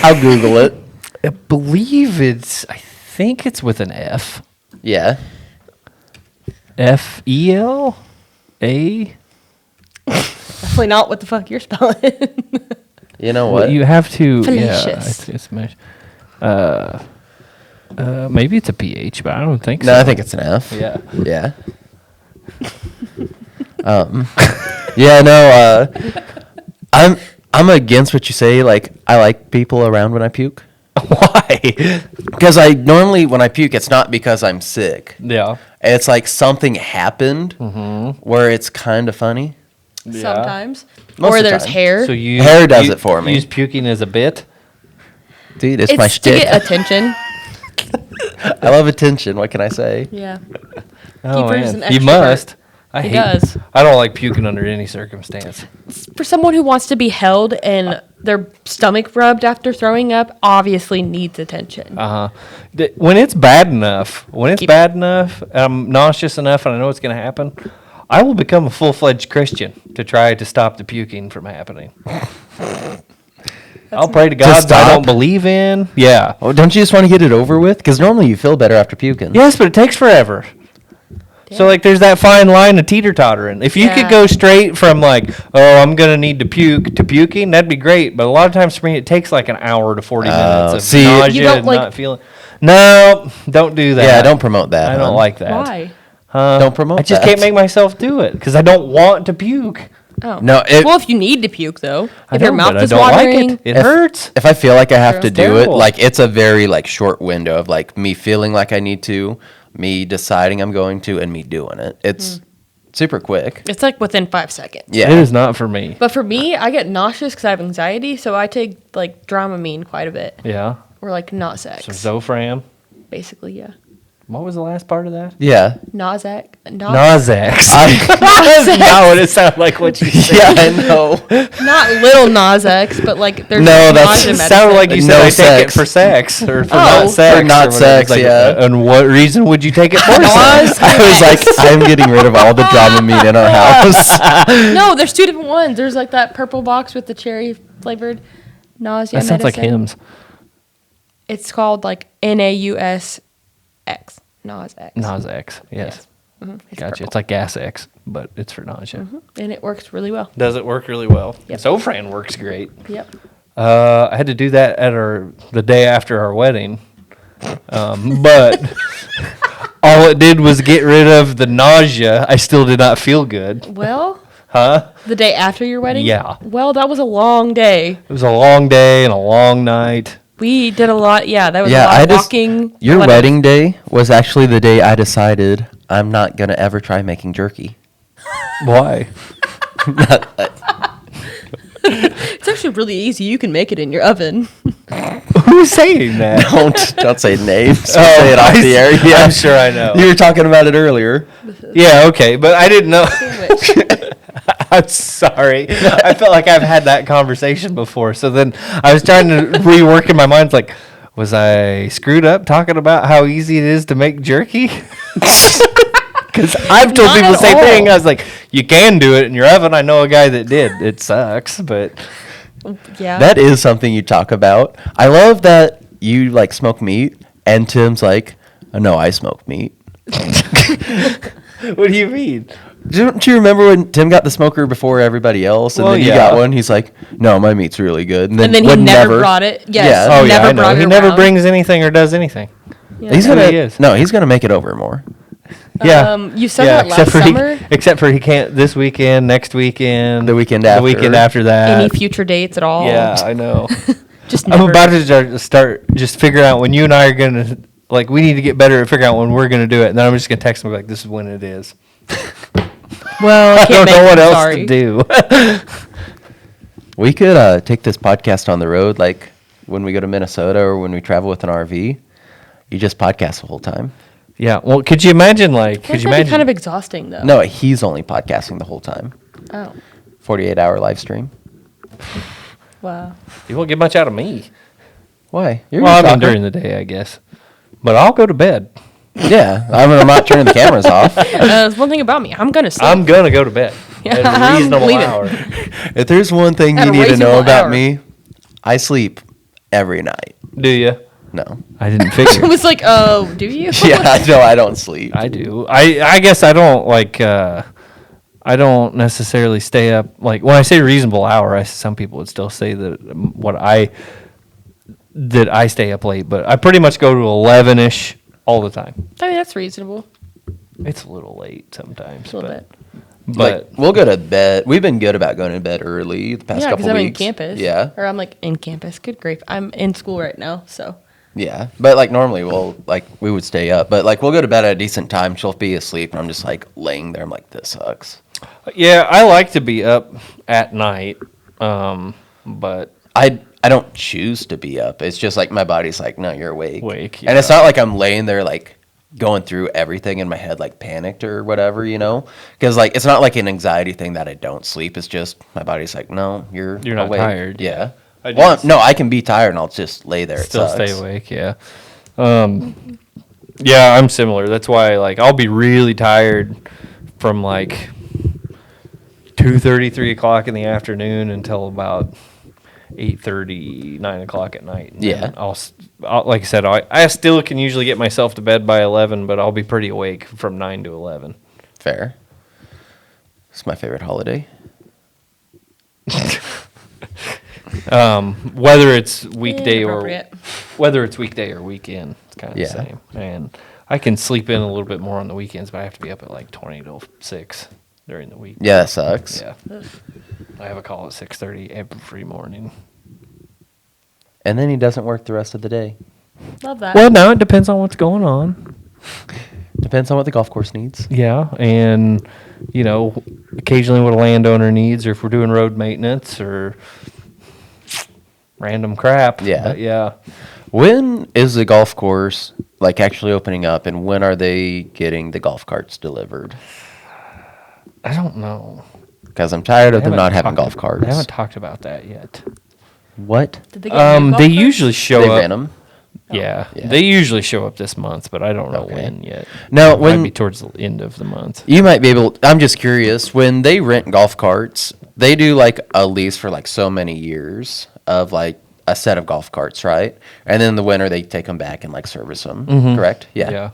A: I'll Google it.
B: I believe I think it's with an F.
A: Yeah.
B: Fela?
C: Definitely not what the fuck you're spelling.
A: You know what?
B: You have to.
C: Fallacious.
B: Maybe it's a PH, but I don't think so.
A: No, I think it's an F.
B: Yeah.
A: Yeah. Yeah. No. I'm against what you say. Like, I like people around when I puke.
B: Why?
A: Because I normally, when I puke, it's not because I'm sick.
B: Yeah.
A: It's like something happened where it's kind of funny.
C: Sometimes.
A: Most
C: Or
A: of the
C: there's
A: time.
C: hair.
B: So you
A: Hair does
B: you
A: it for me.
B: Use puking as a bit.
A: Dude, it's my
C: it's to
A: shtick.
C: get attention.
A: I love attention. What can I say?
C: Yeah.
B: Oh
C: Keifer's
B: man,
C: an
B: you
C: extrovert.
B: must. I
C: He
B: hate.
C: does.
B: I don't like puking under any circumstance.
C: For someone who wants to be held and their stomach rubbed after throwing up, obviously needs attention.
B: When it's bad enough,
C: Keep-
B: I'm nauseous enough, and I know it's going to happen, I will become a full-fledged Christian to try to stop the puking from happening. I'll pray to God that I
A: stop?
B: don't believe in. Yeah.
A: Oh, don't you just want to get it over with? Because normally you feel better after puking.
B: Yes, but it takes forever. So, like, there's that fine line of teeter-tottering. If you could
C: Yeah.
B: go straight from, like, oh, I'm going to need to puke to puking, that'd be great. But a lot of times for me, it takes, like, an hour to 40 minutes of
A: see,
B: nausea
C: You don't
B: and
C: like-
B: not feeling. No, don't do that.
A: Yeah, don't promote that.
B: I don't
A: hon.
B: like that.
C: Why?
A: Don't promote
B: I just
A: that.
B: can't make myself do it because I don't want to puke.
C: Oh.
A: No,
C: well, if you need to puke, though,
B: I
C: if your
B: know,
C: mouth
B: but
C: is
B: I don't
C: watering,
B: like it. It hurts.
A: If I feel like I have to
B: It's
A: do it,
B: terrible.
A: like it's a very like short window of like me feeling like I need to, me deciding I'm going to, and me doing it. It's super quick.
C: it's like within 5 seconds.
A: Yeah.
B: It is not for me.
C: But for me, I get nauseous because I have anxiety, so I take like Dramamine quite a bit,
B: Yeah.
C: or like Nosex.
B: So Zofran.
C: Basically, yeah.
B: What was the last part of that?
A: Yeah.
C: Nosex.
B: Nasex.
C: Nosex.
B: Not what it sounded like what you said.
A: Yeah, I know.
C: Not little Nosex, but like there's
A: No, that's-
C: nausea
B: It
C: medicine.
B: sounded like you said
A: No
B: I take it
A: sex.
B: for sex or for
C: Oh.
B: not sex.
A: For not
B: or whatever.
A: sex,
B: It's like,
A: yeah.
B: And what reason would you take it for?
C: Nausea.
A: I was like, I'm getting rid of all the Dramamine in our house.
C: No, there's two different ones. There's like that purple box with the cherry flavored nausea
B: That sounds like
C: medicine.
B: hymns.
C: It's called like NAUSX. Nosex.
B: Nasex. Yes.
C: It's
B: Gotcha.
C: purple.
B: It's like Gas X, but it's for nausea.
C: And it works really well.
B: Does it work really well?
C: Yep.
B: Zofran works great.
C: Yep.
B: I had to do that at the day after our wedding, but all it did was get rid of the nausea. I still did not feel good.
C: Well,
B: Huh?
C: the day after your wedding?
B: Yeah.
C: Well, that was a long day.
B: It was a long day and a long night.
C: We did a lot. Yeah, that was
A: Yeah,
C: a lot
A: I
C: of
A: just
C: walking.
A: your
C: a lot of-
A: wedding day was actually the day I decided I'm not gonna ever try making jerky.
B: Why?
C: It's actually really easy. You can make it in your oven.
B: Who's saying that?
A: Don't say names. Say it off the air. Yeah,
B: I'm sure I know.
A: You were talking about it earlier.
B: Yeah, okay, but I didn't know.
C: Sandwich.
B: I'm sorry. I felt like I've had that conversation before. So then I was trying to rework in my mind, like, was I screwed up talking about how easy it is to make jerky? Because I've told
C: Not
B: people the
C: at
B: same
C: all.
B: thing. I was like, you can do it in your oven. I know a guy that did. It sucks, but
C: Yeah.
A: That is something you talk about. I love that you like smoke meat, and Tim's like, oh, no, I smoke meat.
B: what do you mean?
A: Don't you remember when Tim got the smoker before everybody else, and
B: Well,
A: then you
B: yeah.
A: got one? He's like, no, my meat's really good.
C: and then he
A: would
C: never brought it. Yes.
A: Yeah.
B: Oh, yeah,
C: never
B: I know.
C: brought
B: He
C: it
B: never
C: around.
B: brings anything or does anything.
C: Yeah.
A: He's
B: That's
A: gonna
B: who he is.
A: no, he's gonna make it over more.
B: Yeah.
C: You said that last summer.
B: Except for he can't this weekend, next weekend,
A: The weekend
B: the
A: after.
B: weekend after that.
C: Any future dates at all?
B: Yeah, I know.
C: Just
B: I'm
C: never.
B: about to start just figuring out when you and I are gonna like. We need to get better at figuring out when we're gonna do it, and then I'm just gonna text him like, "This is when it is."
C: Well, I
B: I don't
C: can't
B: know
C: make
B: what
C: them
B: else
C: sorry.
B: to do.
A: We could take this podcast on the road, like when we go to Minnesota or when we travel with an RV. You just podcast the whole time.
B: Yeah. Well, could you imagine? Like,
C: That'd
B: could you
C: be
B: imagine?
C: kind of exhausting, though.
A: No, he's only podcasting the whole time.
C: Oh,
A: 48-hour live stream.
C: wow.
B: You won't get much out of me.
A: Why? You're
B: Well, I
A: gonna
B: mean,
A: talk.
B: during the day, I guess. But I'll go to bed.
A: Yeah, I'm not turning the cameras off.
C: There's one thing about me. I'm gonna sleep.
B: I'm gonna go to bed
C: Yeah,
B: at a
C: I'm
B: reasonable
C: leaving.
B: hour.
A: If there's one thing
C: At
A: you
C: a
A: need to know
C: reasonable
A: about
C: hour.
A: me, I sleep every night.
B: Do you?
A: No.
B: I didn't
C: I
B: figure.
C: was like, oh, do you?
A: Yeah, no, I don't sleep.
B: I do. I guess I don't like. I don't necessarily stay up. Like when I say reasonable hour, some people would still say that that I stay up late, but I pretty much go to 11ish all the time.
C: I mean, that's reasonable.
B: It's a little late sometimes,
C: A little
B: but
C: bit.
B: but
A: Like, we'll go to bed. We've been good about going to bed early the past
C: Yeah,
A: couple
C: because I'm in
A: weeks.
C: campus.
A: Yeah,
C: Or I'm like in campus. Good grief. I'm in school right now, so.
A: yeah. But like normally we would stay up, but like we'll go to bed at a decent time. She'll be asleep, and I'm just like laying there. I'm like, this sucks.
B: yeah, I like to be up at night. But
A: I don't choose to be up. It's just like my body's like, no, you're awake.
B: Awake,
A: And it's
B: yeah.
A: not like I'm laying there like going through everything in my head like panicked or whatever, you know? Because like it's not like an anxiety thing that I don't sleep. It's just my body's like, no, you're
B: not
A: awake.
B: tired.
A: Yeah.
B: I
A: Well,
B: just-
A: no, I can be tired and I'll just lay there.
B: still
A: it sucks.
B: stay awake. Yeah. Yeah, I'm similar. That's why like I'll be really tired from like 2:30, 3 o'clock in the afternoon until about 8:30, 9 o'clock at night. And
A: Yeah.
B: then I'll like I said, I still can usually get myself to bed by 11, but I'll be pretty awake from 9 to 11.
A: Fair. It's my favorite holiday.
B: Whether it's weekday or
C: Inappropriate.
B: whether it's weekday or weekend, it's kind of
A: Yeah.
B: the same. And I can sleep in a little bit more on the weekends, but I have to be up at like 20 to 6 during the week.
A: Yeah, that sucks.
B: Yeah. I have a call at 6:30 every morning.
A: And then he doesn't work the rest of the day.
C: Love that.
B: Well, now it depends on what's going on.
A: Depends on what the golf course needs.
B: Yeah, and you know, occasionally what a landowner needs, or if we're doing road maintenance or random crap.
A: Yeah.
B: But yeah.
A: When is the golf course like actually opening up, and when are they getting the golf carts delivered?
B: I don't know.
A: Because I'm tired of
B: They
A: them
B: haven't
A: not having
B: talked-
A: golf
B: They haven't
A: carts.
B: talked about that yet.
A: What?
C: Did they get new golf
B: They
C: carts?
B: usually show
A: They
B: up.
A: ran them.
B: Yeah,
A: Yeah.
B: they usually show up this month, but I don't know
A: Okay.
B: when yet.
A: Now,
B: Might
A: when
B: be towards the end of the month.
A: you might be able, I'm just curious. When they rent golf carts, they do like a lease for like so many years of like a set of golf carts, right? And then in the winter they take them back and like service them. Correct? Yeah.
B: Yeah.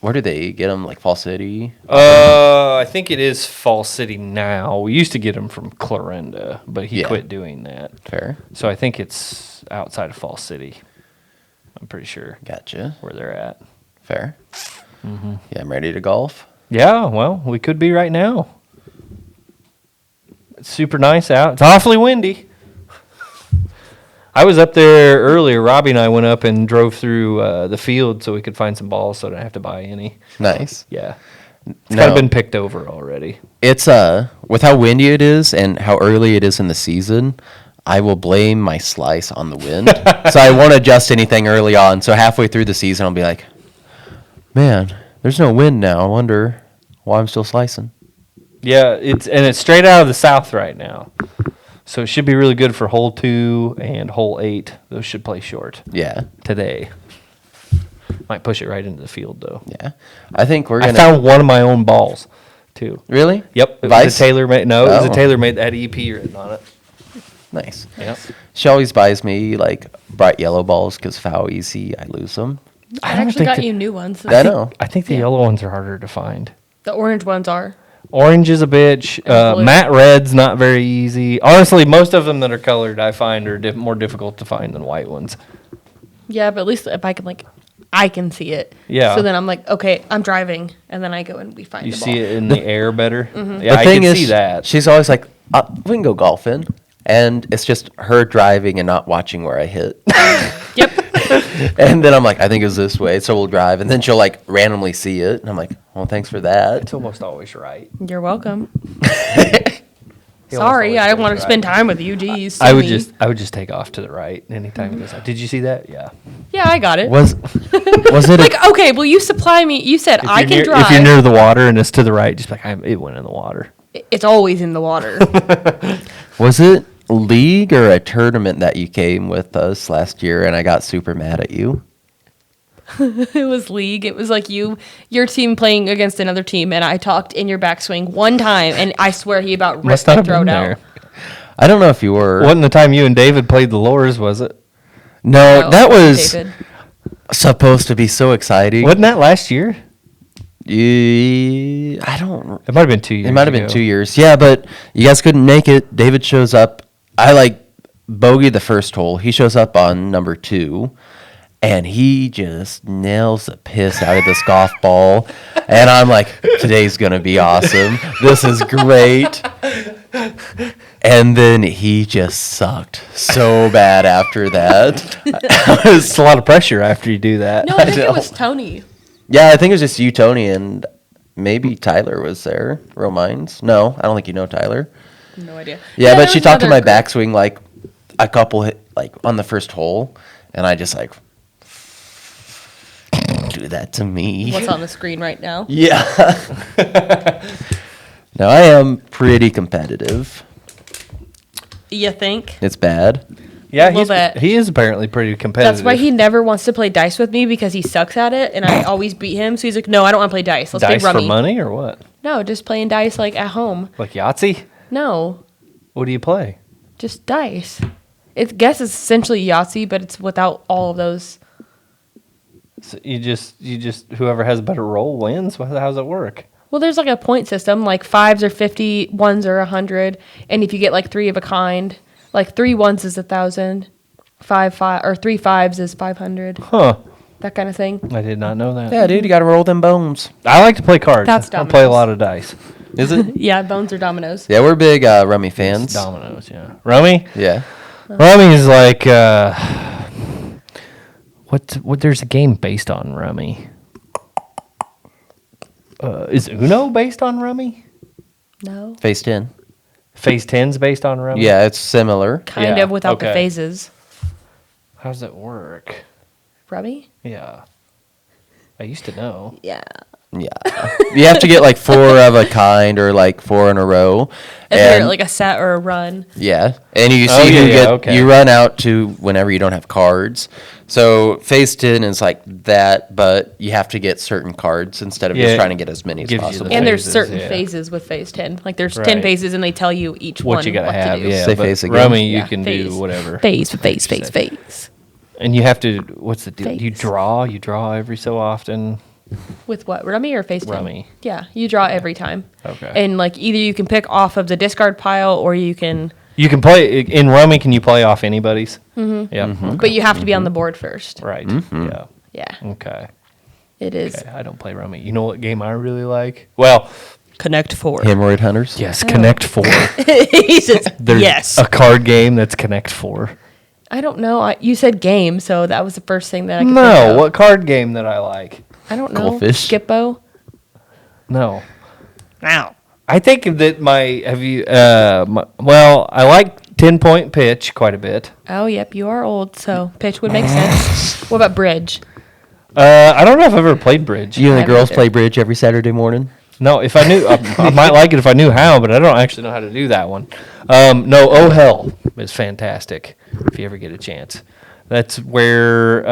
A: Where do they get them? Like Fall City?
B: I think it is Fall City now. We used to get them from Clarinda, but he
A: Yeah.
B: quit doing that.
A: Fair.
B: So I think it's outside of Fall City. I'm pretty sure
A: Gotcha.
B: where they're at.
A: Fair. Yeah, I'm ready to golf.
B: Yeah, well, we could be right now. It's super nice out. It's awfully windy. I was up there earlier. Robbie and I went up and drove through the field so we could find some balls so I don't have to buy any.
A: Nice.
B: Yeah. It's
A: No.
B: kind of been picked over already.
A: It's with how windy it is and how early it is in the season, I will blame my slice on the wind. So I won't adjust anything early on. So halfway through the season I'll be like, man, there's no wind now. I wonder why I'm still slicing.
B: Yeah, it's straight out of the south right now. So it should be really good for hole 2 and hole 8. Those should play short
A: Yeah.
B: today. Might push it right into the field though.
A: Yeah. I think we're
B: I
A: gonna
B: found one of my own balls too.
A: Really?
B: Yep, it was
A: Vice?
B: a TaylorMade. No, it was a
A: Oh.
B: TaylorMade that had EP written on it.
A: Nice.
B: Yep.
A: She always buys me like bright yellow balls because of how easy I lose them.
C: I
B: don't
C: actually
B: think
C: got
B: that-
C: you new ones.
A: I know.
B: I think the yellow ones are harder to find.
C: The orange ones are.
B: Orange is a bitch.
C: blue.
B: Matte red's not very easy. Honestly, most of them that are colored I find are more difficult to find than white ones.
C: Yeah, but at least if I can I can see it.
B: Yeah.
C: So then I'm like, okay, I'm driving, and then I go and we find
B: You
C: the
B: see
C: ball.
B: it in the air better.
C: Mm-hmm.
B: Yeah,
A: the
B: I
A: thing
B: can
A: is,
B: see that.
A: she's always like, we can go golfing. and it's just her driving and not watching where I hit.
C: Yep.
A: And then I'm like, I think it's this way, so we'll drive, and then she'll like randomly see it, and I'm like, well, thanks for that.
B: It's almost always right.
C: You're welcome.
B: He
C: Sorry,
B: almost
C: I
B: always
C: want to
B: goes
C: spend
B: right.
C: time with you. Geez.
B: I would
C: silly.
B: I would just take off to the right anytime he goes out. Did you see that? Yeah.
C: Yeah, I got it.
A: Was it
C: Like, okay, well, you supply me. You said I can drive.
B: If you're near the water and it's to the right, just be like it went in the water.
C: It's always in the water.
A: was it league or a tournament that you came with us last year, and I got super mad at you?
C: It was league. It was like your team playing against another team, and I talked in your backswing one time, and I swear he about
B: Must
C: ripped
B: not
C: my
B: have
C: throat
B: been
C: out.
B: there.
A: I don't know if you were.
B: Wasn't the time you and David played the lores, was it?
A: No,
C: No,
A: that was
C: David.
A: supposed to be so exciting.
B: Wasn't that last year?
A: I don't.
B: It might have been 2 years.
A: It might have been
B: ago.
A: 2 years. Yeah, but you guys couldn't make it. David shows up. I like bogey the first hole. He shows up on number 2, and he just nails the piss out of this golf ball. And I'm like, today's gonna be awesome. This is great. And then he just sucked so bad after that.
B: It's a lot of pressure after you do that.
C: No, I think it was Tony.
A: Yeah, I think it was just you, Tony, and maybe Tyler was there. Romines? No, I don't think you know Tyler.
C: No idea.
A: Yeah, but
C: there
A: she
C: was
A: talked to my
C: another group.
A: backswing like a couple like on the first hole, and I just like do that to me.
C: What's on the screen right now?
A: Yeah. No, I am pretty competitive.
C: You think?
A: It's bad.
B: Yeah,
C: Little bit.
B: he is apparently pretty competitive.
C: That's why he never wants to play dice with me because he sucks at it, and I always beat him. So he's like, "No, I don't want to play dice. Let's
B: dice
C: play
B: for
C: rummy."
B: money or what?
C: No, just playing dice like at home.
B: Like Yahtzee?
C: No,
B: What do you play?
C: just dice. It guess it's essentially Yahtzee, but it's without all of those.
B: So you just whoever has a better roll wins. How's it work?
C: Well, there's like a point system, like 5s are 50, 1s are 100, and if you get like 3 of a kind, like 3 1s is 1,000, 3 5s is 500,
B: Huh?
C: that kind of thing.
B: I did not know that.
A: Yeah, dude, you got to roll them bones.
B: I like to play cards.
C: That's
B: I play a
C: dominoes.
B: lot of dice.
A: Is it?
C: Yeah, bones or dominoes.
A: Yeah, we're big rummy
B: It's
A: fans.
B: dominoes, yeah. Rummy?
A: Yeah.
B: Rummy is like what? There's a game based on Rummy. Is Uno based on Rummy?
C: No,
A: Phase 10.
B: Phase 10's based on Rummy?
A: Yeah, it's similar.
C: kind
B: Yeah,
C: of without the
B: okay.
C: phases.
B: How does it work?
C: Rummy?
B: Yeah. I used to know.
C: Yeah.
A: Yeah. You have to get like 4 of a kind or like 4 in a row.
C: If you're
A: And
C: like a set or a run.
A: yeah. And you
B: Oh,
A: see who
B: yeah, okay.
A: you run out to whenever you don't have cards. So phase 10 is like that, but you have to get certain cards instead of
B: Yeah,
A: just trying to get as many as
B: gives you the
A: possible.
C: And there's
B: phases,
C: certain
B: yeah.
C: phases with phase 10. Like there's
B: Right.
C: 10 phases and they tell you each
B: What
C: one
B: you gotta
C: what
B: have,
C: to do.
B: yeah.
A: Say
B: but
A: phase again.
B: Rummy,
C: Yeah,
B: you can
C: phase.
B: do whatever.
C: Phase.
B: Say. And you have to. What's the deal? You
C: Phase.
B: draw. You draw every so often.
C: With what? Rummy or phase 10?
B: Rummy.
C: Yeah, you draw every time.
B: Okay.
C: And like either you can pick off of the discard pile or you can,
B: You can play in Rummy. Can you play off anybody's? Mm-hmm. Yeah. Okay.
C: but you have to be on the board first.
B: Right.
A: Mm-hmm.
B: Yeah.
C: Yeah,
B: Okay.
C: it is.
B: Okay. I don't play Rummy. You know what game I really like? Well,
C: Connect 4.
A: Hemorrhoid Hunters?
B: yes, Connect 4.
C: He says,
B: There's
C: yes.
B: a card game that's Connect 4.
C: I don't know. You said game, so that was the first thing that I could think
B: No,
C: of.
B: what card game that I like?
C: I don't know.
A: Goldfish?
C: Skippo?
B: No.
C: Now.
B: I think that I like 10-point pitch quite a bit.
C: Oh, yep, you are old, so pitch would make sense. What about bridge?
B: I don't know if I've ever played bridge.
A: You and the
C: I've
A: girls
C: never.
A: play bridge every Saturday morning?
B: No, if I knew, I might like it if I knew how, but I don't actually know how to do that one. No, Oh Hell is fantastic if you ever get a chance. That's where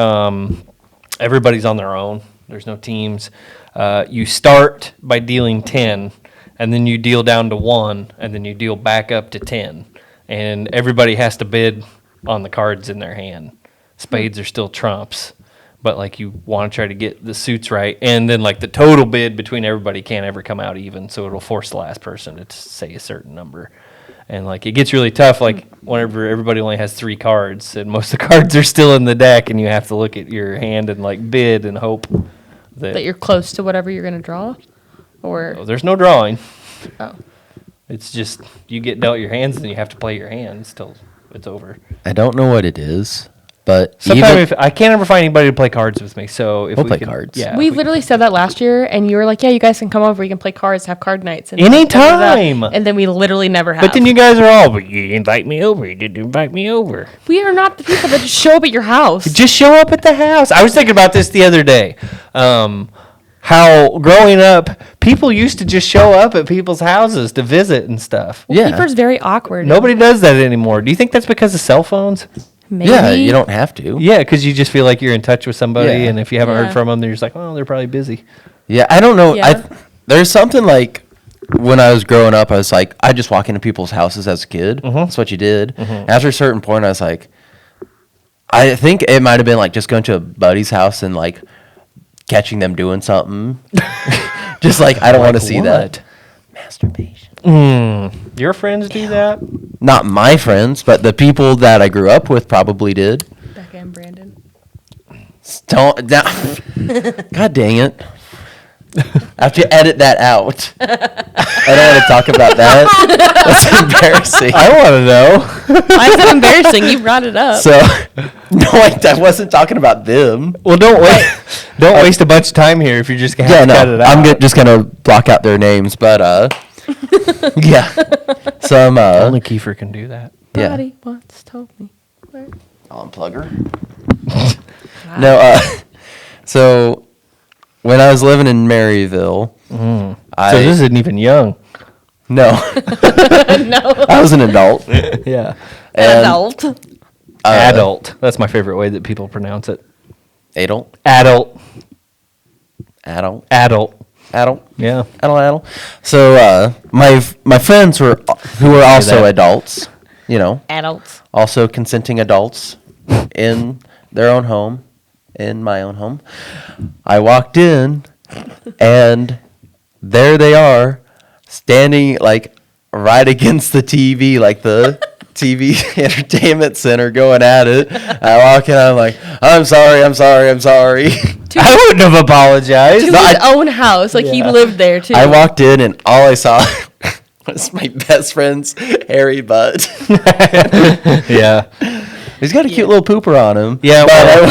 B: everybody's on their own. There's no teams. You start by dealing 10, and then you deal down to 1, and then you deal back up to 10. And everybody has to bid on the cards in their hand. Spades are still trumps. But like you want to try to get the suits right, and then like the total bid between everybody can't ever come out even, so it'll force the last person to say a certain number, and like it gets really tough. Like whenever everybody only has 3 cards, and most of the cards are still in the deck, and you have to look at your hand and like bid and hope
C: That you're close to whatever you're going to draw? Or,
B: there's no drawing.
C: oh.
B: It's just you get dealt your hands, and you have to play your hands till it's over.
A: I don't know what it is, but
B: Sometimes
A: even
B: if I can't ever find anybody to play cards with me, so if
A: We'll
B: we
A: play
B: could-
A: cards.
B: yeah,
C: We
B: if
C: literally said that last year, and you were like, "Yeah, you guys can come over. We can play cards, have card nights." And
B: Anytime.
C: And then we literally never have.
B: But then you guys are all, "But you invite me over. You didn't invite me over."
C: we are not the people that just show up at your house.
B: Just show up at the house. I was thinking about this the other day. How growing up, people used to just show up at people's houses to visit and stuff.
A: yeah,
C: Keifer's very awkward.
B: Nobody does that anymore. Do you think that's because of cell phones?
C: Maybe.
A: yeah, you don't have to.
B: Yeah, because you just feel like you're in touch with somebody,
A: Yeah.
B: and if you haven't
C: Yeah.
B: heard from them, they're just like, oh, they're probably busy.
A: Yeah, I don't know.
C: Yeah.
A: There's something like when I was growing up, I was like, I just walk into people's houses as a kid.
B: Mm-hmm.
A: That's what you did. After a certain point, I was like, I think it might have been like just going to a buddy's house and like catching them doing something. Just like, I don't want to see that. Masturbation.
B: Your friends do that?
A: Not my friends, but the people that I grew up with probably did.
C: Becca and Brandon.
A: Don't. God dang it. I have to edit that out. I don't want to talk about that. That's embarrassing.
B: I want to know.
C: Why is that embarrassing? You brought it up.
A: So, no, I wasn't talking about them.
B: Well, don't waste a bunch of time here if you're just gonna have to cut it out.
A: I'm just gonna block out their names, but yeah, some
B: Only Keifer can do that.
A: yeah.
C: Somebody once told me. Where?
A: I'll unplug her. No, so when I was living in Maryville,
B: So this isn't even young.
A: no,
C: No.
A: I was an adult.
B: Yeah.
A: And,
C: Adult.
B: Adult. That's my favorite way that people pronounce it.
A: Adult,
B: Adult.
A: adult,
B: Adult.
A: adult.
B: Yeah.
A: Adult. So my friends who were also
B: that.
A: adults, you know,
C: Adults.
A: also consenting adults in their own home, in my own home. I walked in, and there they are, standing like right against the TV, like the TV entertainment center, going at it. I walk in, I'm like, I'm sorry.
B: I wouldn't have apologized.
C: To his own house. Like, he
B: Yeah.
C: lived there, too.
A: I walked in, and all I saw was my best friend's hairy butt.
B: Yeah.
A: He's got a cute little pooper on him.
B: Yeah,
A: but
B: well-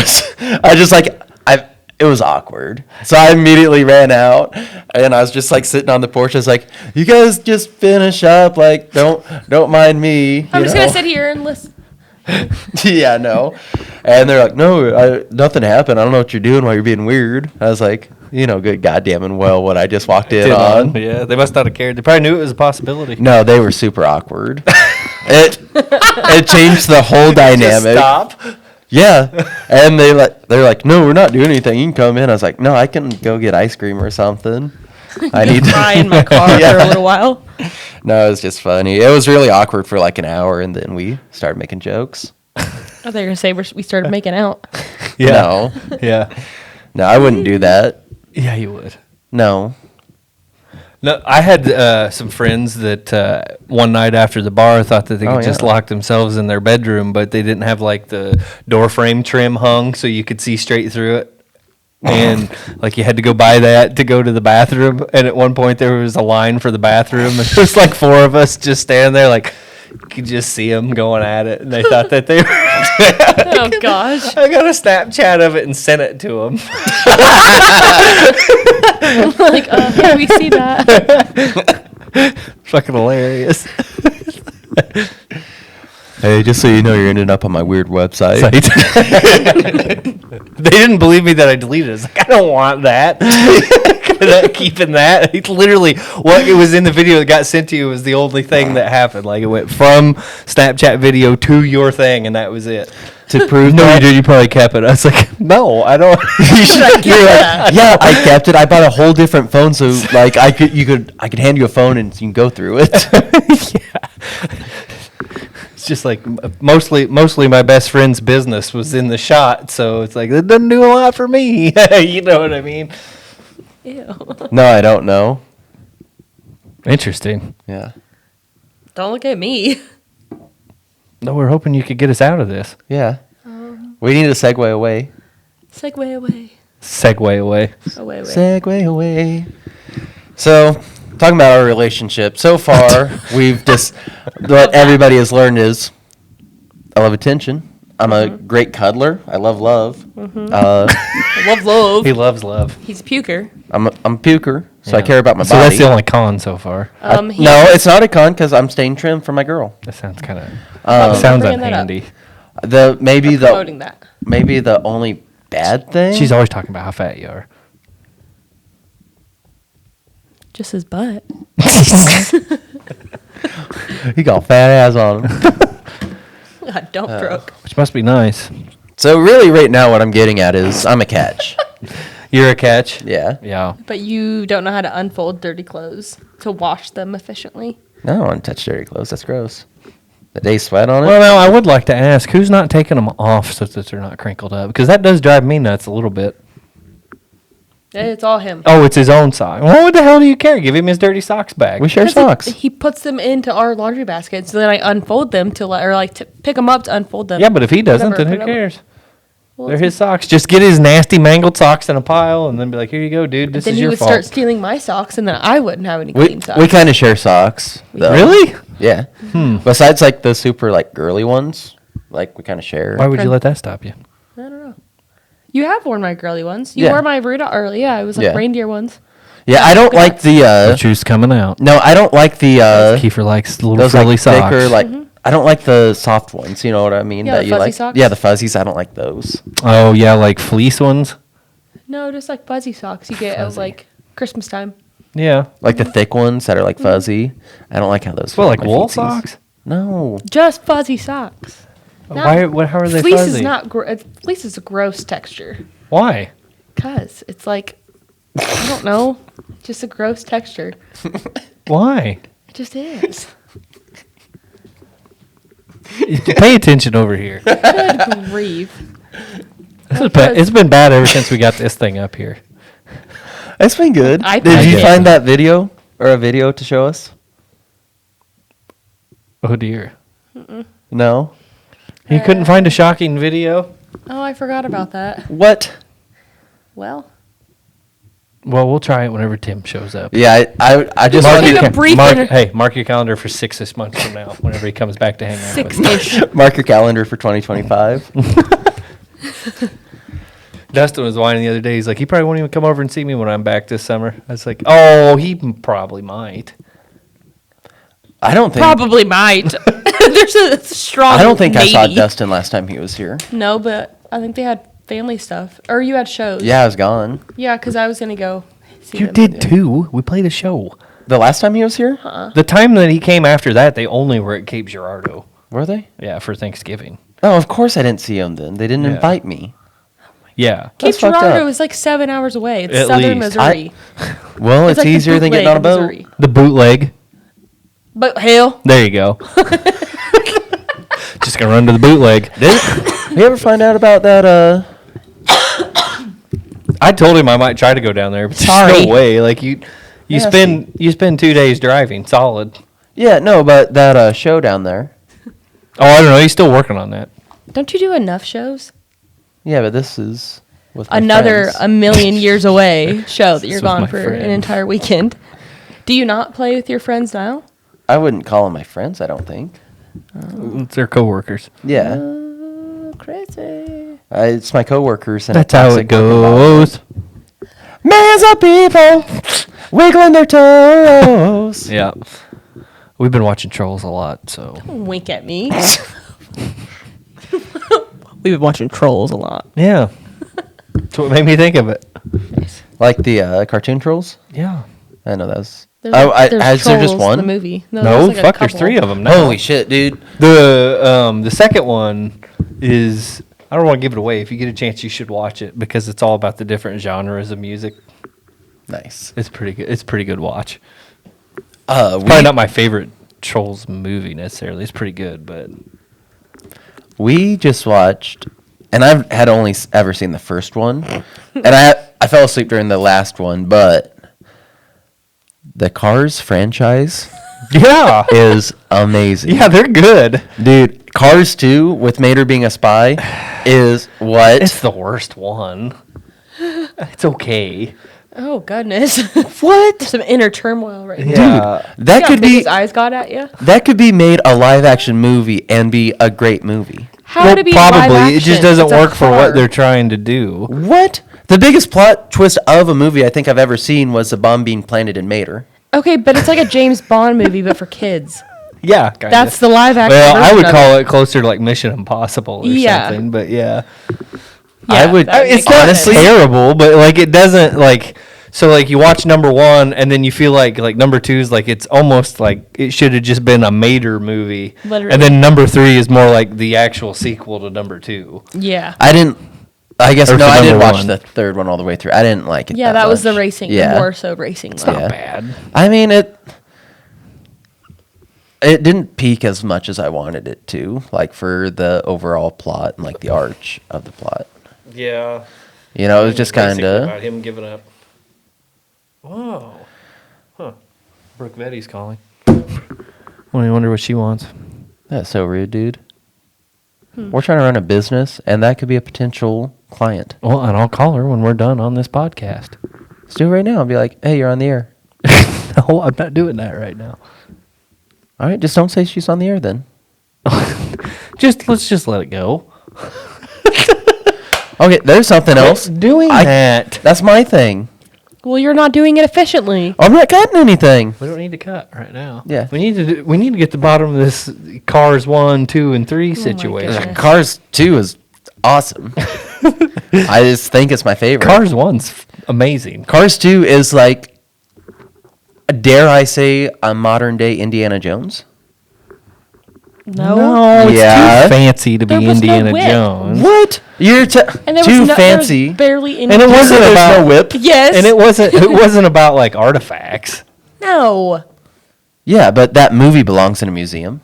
A: it was awkward. So I immediately ran out, and I was just like sitting on the porch. I was like, "You guys just finish up. Like, don't mind me."
C: I'm
A: you
C: just
A: know?
C: going to sit here and listen.
A: Yeah, no. And they're like, "No, nothing happened. I don't know what you're doing while you're being weird." I was like, good goddamn and well what I just walked in on.
B: Yeah, they must not have cared. They probably knew it was a possibility.
A: No, they were super awkward. It changed the whole dynamic.
B: Stop.
A: Yeah, and they're like, no, we're not doing anything. You can come in. I was like, no, I can go get ice cream or something. I need to
C: Cry in my car
A: Yeah.
C: for a little while.
A: No, it was just funny. It was really awkward for like an hour, and then we started making jokes.
C: I thought you were going to say we started making out.
B: Yeah.
A: No,
B: Yeah.
A: no, I wouldn't do that.
B: Yeah, you would.
A: No.
B: No, I had some friends that one night after the bar thought that they could just
A: yeah.
B: lock themselves in their bedroom, but they didn't have like the door frame trim hung so you could see straight through it. And like you had to go buy that to go to the bathroom. And at one point there was a line for the bathroom, and there was like four of us just standing there, like you could just see them going at it. And they thought that they were.
C: Oh, gosh.
B: I got a Snapchat of it and sent it to them.
C: Like, can we see that?
B: Fucking hilarious.
A: Hey, just so you know, you're ending up on my weird website.
B: They didn't believe me that I deleted it. I was like, I don't want that. I'm not keeping that. It's literally what it was in the video that got sent to you was the only thing that happened. Like it went from Snapchat video to your thing, and that was it.
A: To prove
B: No,
A: that,
B: you did. You probably kept it. I was like, no, I don't.
A: You're like, yeah, I kept it. I bought a whole different phone, so like I could hand you a phone and you can go through it.
B: It's just like mostly my best friend's business was in the shot, so it's like it doesn't do a lot for me. You know what I mean?
C: Ew.
A: No, I don't know.
B: Interesting.
A: Yeah,
C: Don't look at me.
B: No, we're hoping you could get us out of this.
A: yeah. We need to segue away.
C: Segue away.
B: Segue away.
C: Away.
A: Segue away. So, talking about our relationship. So far, we've just what everybody has learned is I love attention. I'm a great cuddler. I love love.
C: I love love.
B: He loves love.
C: He's a puker.
A: I'm a puker, so I
B: Yeah.
A: care about my
B: So
A: body.
B: that's the only con so far.
A: No, it's not a con because I'm staying trim for my girl.
B: That sounds kind of
C: bringing
B: sounds
C: that up.
B: unhandy.
C: Promoting that.
A: Maybe the only bad thing.
B: She's always talking about how fat you are.
C: Just his butt.
A: He got fat ass on him.
C: God, don't broke.
B: Which must be nice.
A: So really, right now, what I'm getting at is I'm a catch.
B: You're a catch.
A: Yeah.
B: Yeah.
C: But you don't know how to unfold dirty clothes to wash them efficiently.
A: No, I don't want to touch dirty clothes. That's gross. The day sweat on it.
B: Well, now I would like to ask, who's not taking them off so that they're not crinkled up? Because that does drive me nuts a little bit.
C: It's all him.
B: Oh, it's his own sock. Well, what the hell do you care? Give him his dirty socks back.
A: We share
C: 'Cause
A: socks.
C: He puts them into our laundry basket, so then I unfold them to pick them up to unfold them.
B: Yeah, but if he doesn't,
C: Whatever,
B: then who
C: whatever.
B: cares?
C: Well,
B: They're his socks. Just get his nasty mangled socks in a pile and then be like, here you go, dude. This
C: then
B: is
C: he
B: your
C: would
B: fault.
C: start stealing my socks, and then I wouldn't have any
A: We
C: clean socks.
A: we kind of share socks. though.
B: Really?
A: Yeah. Besides like the super like girly ones, like we kind of share.
B: Why would you
C: Okay.
B: let that stop you?
C: I don't know. You have worn my girly ones. You
A: Yeah.
C: wore my Rudolph early. Yeah, it was like
A: Yeah.
C: reindeer ones.
A: Yeah, I don't like the.
B: The juice coming out.
A: No, I don't like the.
B: Keifer likes little
A: Those
B: frilly
A: like
B: socks.
A: thicker, like I don't like the soft ones. You know what I mean?
C: Yeah,
A: that
C: the
A: you
C: fuzzy
A: like.
C: socks?
A: Yeah, the fuzzies. I don't like those.
B: Oh, yeah, like fleece ones?
C: No, just like fuzzy socks you get at
B: Fuzzy.
C: like Christmas time.
B: Yeah.
A: Like the thick ones that are like fuzzy. I don't like how those.
B: Well,
A: feel
B: like
A: on my
B: wool
A: feetsies.
B: socks?
A: No.
C: Just fuzzy socks. Not-
B: How are they
C: fleece
B: fuzzy?
C: is not. Fleece is a gross texture.
B: Why?
C: Cause it's like, I don't know, just a gross texture.
B: Why?
C: It just is.
B: Pay attention over here.
C: Good grief.
B: It's been bad ever since we got this thing up here.
A: It's been good.
C: I
A: Did you
B: think-
A: find that video or a video to show us?
B: Oh, dear.
A: No.
B: You couldn't find a shocking video?
C: Oh, I forgot about that.
A: What?
C: Well,
B: Well, we'll try it whenever Tim shows up.
A: Yeah, I just
C: Mark
A: wanted
C: your- a brief inter-
B: Hey, mark your calendar for 6 months from now, whenever he comes back to hang out. with us.
C: 6-ish.
A: mark your calendar for 2025.
B: Dustin was whining the other day. He's like, he probably won't even come over and see me when I'm back this summer. I was like, oh, he probably might.
A: I don't think.
C: Probably might. There's a strong.
A: I don't think I saw
C: maybe.
A: Dustin last time he was here.
C: No, but I think they had family stuff, or you had shows.
A: Yeah, I was gone.
C: Yeah, because I was gonna go. See
B: You
C: them.
B: did too. We played a show.
A: The last time he was here,
B: The time that he came after that, they only were at Cape Girardeau.
A: were they?
B: Yeah, for Thanksgiving.
A: Oh, of course I didn't see him then. They didn't
B: Yeah.
A: invite me.
B: Yeah.
C: Cape
A: That's fucked
C: Girardeau
A: up.
C: is like 7 hours away. It's
B: At
C: southern
B: least.
C: Missouri.
A: Well, it's
C: like the
A: easier than getting on a
C: bootleg
A: boat.
C: Missouri.
B: The bootleg.
C: But hell,
B: There you go. Just gonna run to the bootleg.
A: Did you ever find out about that?
B: I told him I might try to go down there, but there's
C: Sorry.
B: no way. Like you
A: Yeah,
B: spend 2 days driving solid.
A: Yeah, no, but that show down there.
B: Oh, I don't know. He's still working on that.
C: don't you do enough shows?
A: Yeah, but this is with my
C: Another
A: friends.
C: a million years away show that you're
B: This was
C: gone
B: my
C: for an
B: friend.
C: entire weekend. Do you not play with your friends now?
A: I wouldn't call them my friends. I don't think.
B: It's their coworkers.
A: Yeah,
C: Oh, crazy.
A: it's my coworkers. And
B: That's how it goes.
A: Millions of people wiggling their toes.
B: Yeah. We've been watching Trolls a lot, so
C: Wink at me. We've been watching Trolls a lot.
B: yeah. That's what made me think of it.
A: Like the cartoon trolls.
B: Yeah.
A: I know that's.
C: There's,
A: Is there just
C: Trolls,
A: one?
C: The movie.
B: No,
C: there's like a
B: fuck, there's
C: couple.
B: 3 of them now.
A: Holy shit, dude!
B: The second one is, I don't want to give it away. If you get a chance, you should watch it because it's all about the different genres of music.
A: Nice.
B: It's pretty good. It's a pretty good watch.
A: We,
B: Probably not my favorite Trolls movie necessarily. It's pretty good, but
A: we just watched, and I've had only ever seen the first one, and I fell asleep during the last one, but the Cars franchise
B: yeah,
A: is amazing.
B: yeah, they're good.
A: Dude, Cars 2 with Mater being a spy is what?
B: It's the worst one. It's okay.
C: Oh goodness.
A: What?
C: Some inner turmoil right now.
B: Yeah.
A: That could be
C: His eyes got at you.
A: that could be made a live action movie and be a great movie.
C: How would it be
B: probably.
C: live
B: It just
C: action?
B: doesn't
C: It's a
B: work for
C: car.
B: what they're trying to do.
A: What? The biggest plot twist of a movie I think I've ever seen was the bomb being planted in Mater.
C: Okay, but it's like a James Bond movie, but for kids.
B: Yeah, kinda.
C: That's the live action.
B: Well, I
C: version
B: would
C: of
B: call it closer to like Mission Impossible or
C: Yeah.
B: something. But yeah,
C: Yeah,
A: I would.
C: that
B: it's
C: makes
B: not
C: sense.
B: terrible, but like it doesn't like. So like you watch number one, and then you feel like number two is like it's almost like it should have just been a Mater movie,
C: Literally.
B: and then number three is more like the actual sequel to number two.
C: Yeah.
A: I didn't. I guess
B: Or
A: no.
B: for
A: I didn't
B: number
A: watch
B: one.
A: the third one all the way through. I didn't like it.
C: Yeah, that was the
A: much.
C: racing.
A: Yeah.
C: The more so racing.
B: It's not
A: Yeah.
B: bad.
A: I mean it. It didn't peak as much as I wanted it to, like for the overall plot and like the arch of the plot.
B: Yeah.
A: You know, it was just kind of.
B: about him giving up. Whoa. Huh. Brooke Vetti's calling. Well, I wonder what she wants.
A: That's so rude, dude. We're trying to run a business, and that could be a potential client.
B: Well, and I'll call her when we're done on this podcast.
A: Let's do it right now and be like, "Hey, you're on the air."
B: No, I'm not doing that right now.
A: All right, just don't say she's on the air then.
B: Let's just let it go.
A: Okay, there's something else.
B: Doing that.
A: That's my thing.
C: Well, you're not doing it efficiently.
A: I'm not cutting anything.
B: We don't need to cut right now.
A: Yeah.
B: We need to get to the bottom of this Cars 1, 2, and 3 situation.
C: goodness.
A: Cars 2 is awesome. I just think it's my favorite.
B: Cars 1's amazing.
A: Cars 2 is like, dare I say, a modern day Indiana Jones?
C: No.
B: it's
A: Yeah.
B: too fancy to be
C: There was no
B: Indiana
C: whip.
B: Jones.
A: What? You're
C: And there
A: too
C: was
A: fancy.
C: There was barely any.
B: And it wasn't
A: There's
B: about
A: no whip.
C: Yes.
B: And it wasn't about like artifacts.
C: No.
A: Yeah, but that movie belongs in a museum.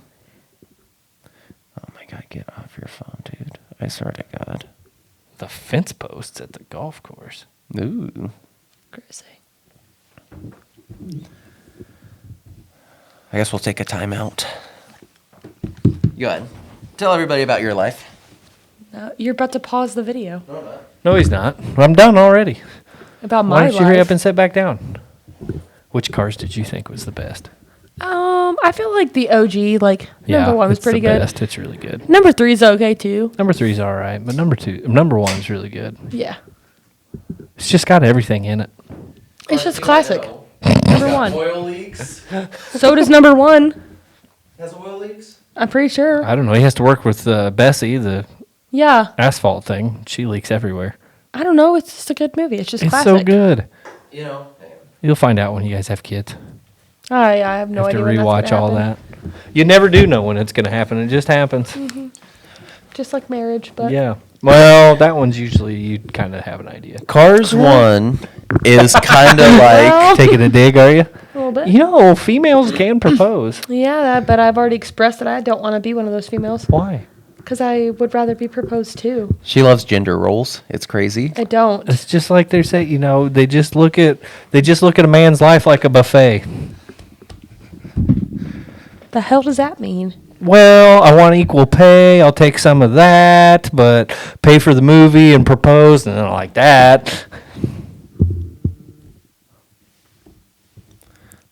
A: Oh my God, get off your phone, dude. I swear to God.
B: The fence posts at the golf course.
A: Ooh.
C: Crazy.
A: I guess we'll take a timeout. Go ahead. Tell everybody about your life.
C: You're about to pause the video
B: No, he's not. I'm done already.
C: about
B: Why
C: my
B: don't you hurry up
C: life.
B: and sit back down? Which cars did you think was the best?
C: I feel like the OG, like number one was
B: it's
C: pretty
B: the
C: good.
B: Best. It's really good.
C: Number 3 is okay too.
B: Number 3's all right, but number 1's really good.
C: Yeah.
B: It's just got everything in it.
C: It's just classic. Number 1.
A: Oil leaks.
C: So does number 1.
A: Has oil leaks?
C: I'm pretty sure.
B: I don't know. He has to work with Bessie, the
C: Yeah.
B: asphalt thing. She leaks everywhere.
C: I don't know. It's just a good movie. It's just
B: It's
C: classic.
B: so good.
A: You know.
B: You'll find out when you guys have kids.
C: I have no
B: You have to
C: idea. when that's
B: rewatch
C: gonna
B: all
C: happen.
B: that. You never do know when it's going to happen. It just happens.
C: Just like marriage, but
B: Yeah. Well, that one's usually you kind of have an idea.
A: Cars 1 is kind of like.
C: Well,
B: Taking a dig, are you?
C: a little bit.
B: You know, females can propose.
C: Yeah, but I've already expressed that I don't want to be one of those females
B: Why?
C: because I would rather be proposed to.
A: She loves gender roles. It's crazy.
C: I don't.
B: It's just like they say, you know, they just look at a man's life like a buffet.
C: The hell does that mean?
B: Well, I want equal pay. I'll take some of that, but pay for the movie and propose, and I don't like that.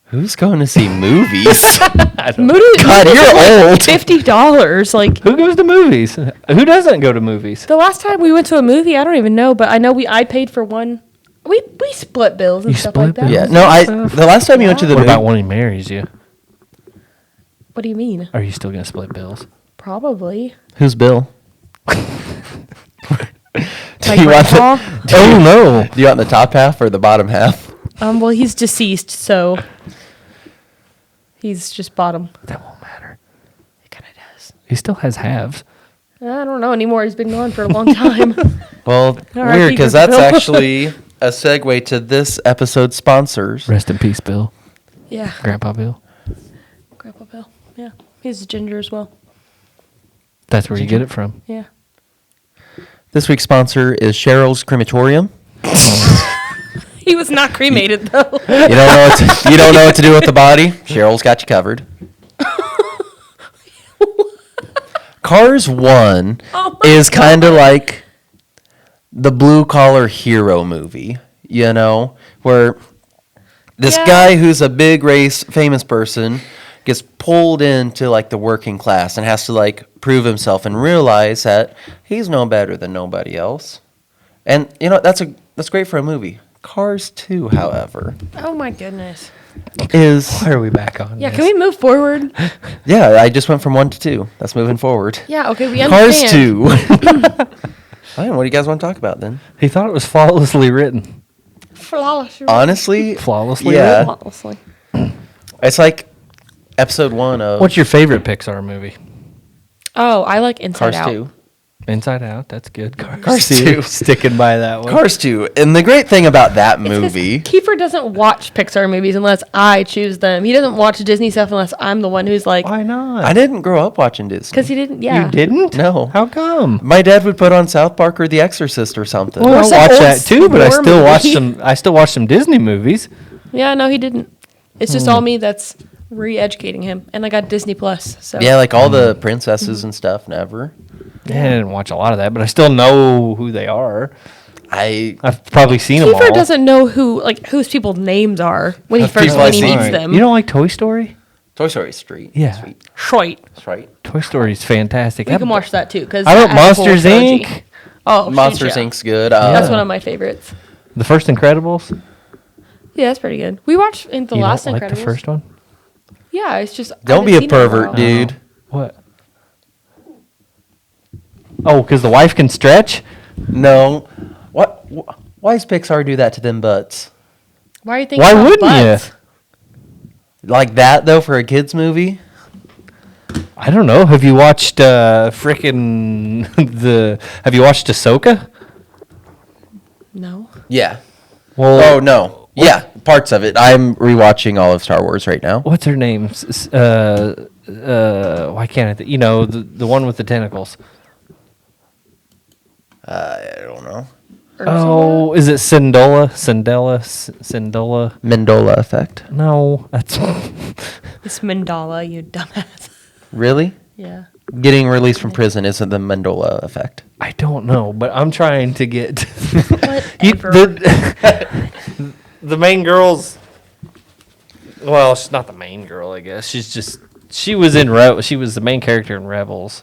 A: Who's going to see movies?
C: God,
A: you're old.
C: $50. Like
B: Who goes to movies? Who doesn't go to movies?
C: the last time we went to a movie, I don't even know, but I know I paid for one. We split bills and
B: You
C: stuff
B: split
C: like that.
B: bills?
A: Yeah. No, the last time you went to the
B: What
A: movie.
B: about when he marries you?
C: What do you mean?
B: Are you still going to split bills?
C: Probably.
A: Who's Bill?
C: My
A: Do you want
C: grandpa.
B: Oh, no.
A: Do you want the top half or the bottom half?
C: Well, he's deceased, so he's just bottom.
B: That won't matter.
C: It kind of does.
B: He still has halves.
C: I don't know anymore. He's been gone for a long time.
A: Well,
C: R.I.P.
A: weird because
C: for
A: that's
C: Bill.
A: actually a segue to this episode's sponsors.
B: Rest in peace, Bill.
C: Yeah.
B: Grandpa Bill.
C: Grandpa Bill. Yeah. He's a ginger as well.
B: That's where you get it from.
C: Yeah.
A: This week's sponsor is Cheryl's Crematorium.
C: He was not cremated though.
A: You don't know what to do with the body? Cheryl's got you covered. Cars 1
C: Oh my
A: is kind of like the blue collar hero movie, you know, where this
C: Yeah.
A: guy who's a big race famous person gets pulled into like the working class and has to like prove himself and realize that he's no better than nobody else. And you know that's great for a movie. Cars 2, however,
C: Oh my goodness.
A: is
B: Why are we back on?
C: Yeah,
B: this?
C: can we move forward?
A: yeah. I just went from 1 to 2. That's moving forward.
C: Yeah, okay, we
A: Cars
C: understand.
A: 2. Fine. What do you guys want to talk about then?
B: He thought it was flawlessly written.
C: Flawless.
A: Honestly,
B: Flawlessly
A: yeah.
B: written?
C: Flawlessly.
A: It's like episode 1 of
B: What's your favorite Pixar movie?
C: Oh, I like Inside
A: Cars
C: Out.
A: 2.
B: Inside Out. That's good.
A: Cars 2.
B: Sticking by that one.
A: Cars 2. And the great thing about that
C: It's 'cause
A: movie,
C: Keifer doesn't watch Pixar movies unless I choose them. He doesn't watch Disney stuff unless I'm the one who's like,
B: Why not?
A: I didn't grow up watching Disney.
C: because he didn't. Yeah,
B: You didn't?
A: No.
B: How come?
A: My dad would put on South Park or The Exorcist or something.
B: Well, I
C: some
B: watch
C: old
B: that too, but I
C: war
B: still watch
C: movie.
B: some. I still watch some Disney movies.
C: Yeah, no, he didn't. It's just all me that's re-educating him, and I got Disney Plus. So
A: Yeah, like all the princesses and stuff, never.
B: Yeah, I didn't watch a lot of that, but I still know who they are. I've probably seen them all.
C: Keifer doesn't know whose people's names are when he
A: People
C: first
A: I've
C: when he
A: seen.
C: meets them.
B: You don't like Toy Story?
A: Toy Story Street.
B: Yeah.
A: Sweet.
C: Shite.
A: That's right.
B: Toy Story is fantastic.
C: We can watch that too because
B: I wrote Monsters Inc.
C: Oh,
A: Monsters
C: shit, yeah.
A: Inc.'s good.
C: That's
B: Yeah.
C: one of my favorites.
B: The first Incredibles.
C: Yeah, that's pretty good. We watched in the
B: You
C: last
B: don't like
C: Incredibles.
B: the first one?
C: Yeah, it's just I
A: Don't
C: haven't
A: be a
C: seen it in
A: pervert,
C: while.
A: dude.
B: What? Oh, because the wife can stretch?
A: No. What? Why does Pixar do that to them butts?
C: Why are you thinking?
B: Why
C: about
B: wouldn't
C: butts?
B: you?
A: Like that though for a kids movie?
B: I don't know. Have you watched frickin' Have you watched Ahsoka?
C: No.
A: Yeah.
B: Well,
A: Oh no. Yeah, parts of it. I'm rewatching all of Star Wars right now.
B: what's her name? Why can't I? You know, the one with the tentacles.
A: I don't know.
B: Oh, is it Syndulla? Syndulla?
A: Mendola effect.
B: No, that's
C: It's Mandala, you dumbass.
A: Really?
C: Yeah.
A: Getting released from prison isn't the Mendola effect.
B: I don't know, but I'm trying to get
C: Whatever.
B: the main girl's. Well, she's not the main girl, I guess. She was in she was the main character in Rebels.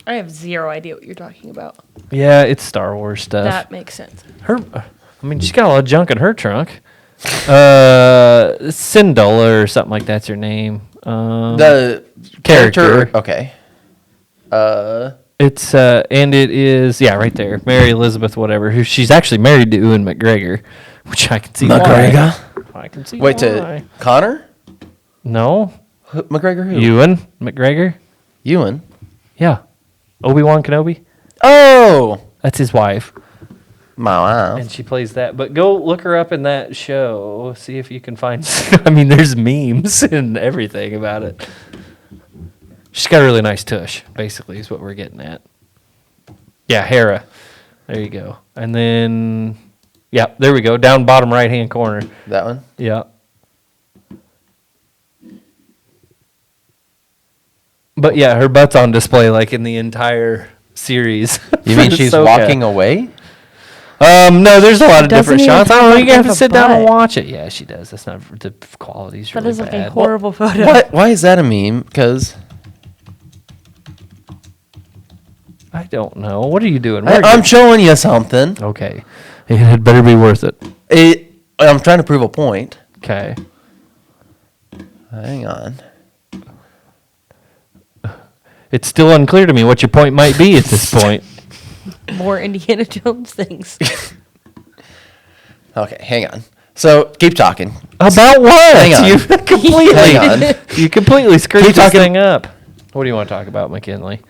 C: I have zero idea what you're talking about.
B: Yeah, it's Star Wars stuff.
C: That makes sense.
B: She's got a lot of junk in her trunk. Syndulla or something like that's her name.
A: The
B: character.
A: Okay.
B: It's and it is right there, Mary Elizabeth, whatever. She's actually married to Ewan McGregor, which I can see.
A: McGregor?
B: Why. I can see.
A: Wait,
B: why.
A: to Connor?
B: No,
A: McGregor who?
B: Ewan McGregor.
A: Ewan.
B: Yeah, Obi-Wan Kenobi.
A: Oh!
B: That's his wife,
A: Wow.
B: and she plays that. But go look her up in that show. See if you can find. I mean, there's memes and everything about it. She's got a really nice tush, basically, is what we're getting at. Yeah, Hera. There you go. And then, there we go. Down bottom right-hand corner.
A: That one?
B: Yeah. But yeah, her butt's on display like in the entire series.
A: You mean she's walking away?
B: No, there's a lot of
C: Doesn't
B: different
C: even
B: shots. I
C: have
B: don't know.
C: that
B: You have
C: big
B: to
C: of a
B: sit down and
C: butt.
B: watch it. Yeah, she does. That's not the quality's
C: That
B: really
C: is like
B: bad.
C: a horrible photo.
A: Why is that a meme? Because
B: I don't know. What are you doing?
A: I'm showing you something.
B: Okay. It had better be worth it.
A: I'm trying to prove a point.
B: Okay.
A: Hang on.
B: It's still unclear to me what your point might be at this point.
C: More Indiana Jones things.
A: Okay, hang on. So keep talking.
B: About what?
A: Hang on.
B: You completely,
A: Hang on.
B: you completely screwed
A: Keep
B: this
A: talking.
B: thing up. What do you want to talk about, McKinley?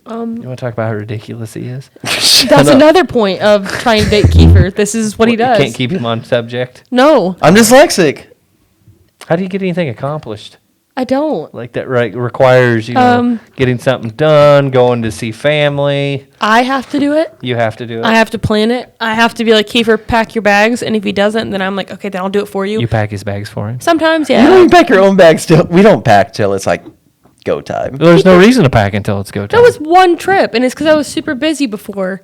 B: You want to talk about how ridiculous he is?
C: That's another point of trying to date Keifer. This is what he does.
B: You can't keep him on subject.
C: No,
A: I'm dyslexic.
B: How do you get anything accomplished?
C: I don't.
B: Like that requires, getting something done, going to see family.
C: I have to do it.
B: You have to do it.
C: I have to plan it. I have to be like, Keifer, pack your bags. And if he doesn't, then I'm like, okay, then I'll do it for you.
B: You pack his bags for him.
C: Sometimes,
A: You don't
C: yeah.
A: even pack your own bag still. We don't pack till it's like go time.
B: There's no reason to pack until it's go time.
C: That was one trip, and it's because I was super busy before.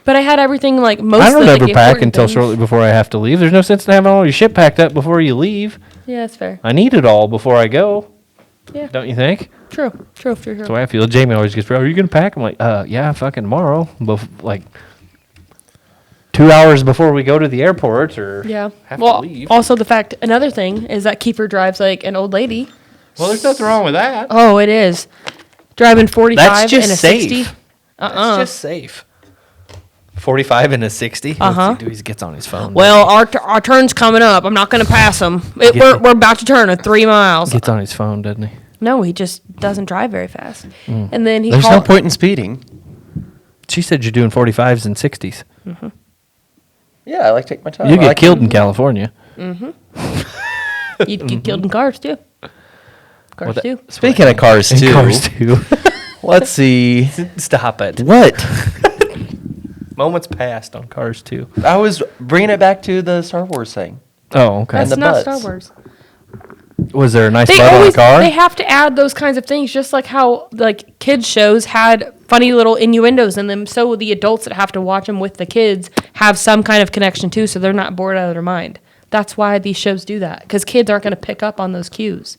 C: But I had everything like most.
B: I don't
C: of the,
B: ever
C: like,
B: pack
C: important
B: until
C: things.
B: shortly before I have to leave. There's no sense in having all your shit packed up before you leave.
C: Yeah, that's fair.
B: I need it all before I go.
C: Yeah.
B: Don't you think?
C: True.
B: That's the way I feel. Jamie always gets, are you going to pack? I'm like, yeah, fucking tomorrow. Like 2 hours before we go to the airport or
C: Yeah.
B: have
C: Well,
B: to leave.
C: also another thing is that Keifer drives like an old lady.
B: Well, there's nothing wrong with that.
C: Oh, it is. Driving 45
B: That's just
C: and a
B: safe.
C: 60.
B: That's just safe. 45 and a 60?
C: Uh-huh.
B: He gets on his phone.
C: Well, our turn's coming up. I'm not going to pass him. We're about to turn at 3 miles.
B: Gets on his phone, doesn't he?
C: No, he just doesn't drive very fast. And then he
A: There's no point in speeding.
B: She said you're doing 45s and 60s.
A: Yeah, I like to take my time.
B: You
A: I
B: get
A: like
B: killed in California.
C: You'd get killed in cars too. Cars too.
A: Speaking of cars
B: In
A: too,
B: cars too.
A: let's see.
B: Stop it.
A: What?
B: Moments passed on Cars 2.
A: I was bringing it back to the Star Wars thing.
B: Oh, okay.
C: That's
A: the
C: not
A: butts.
C: Star Wars.
B: Was there a nice
C: They
B: butt on the
C: always
B: car?
C: they have to add those kinds of things, just like how like kids shows had funny little innuendos in them. So the adults that have to watch them with the kids have some kind of connection too, so they're not bored out of their mind. That's why these shows do that, because kids aren't going to pick up on those cues.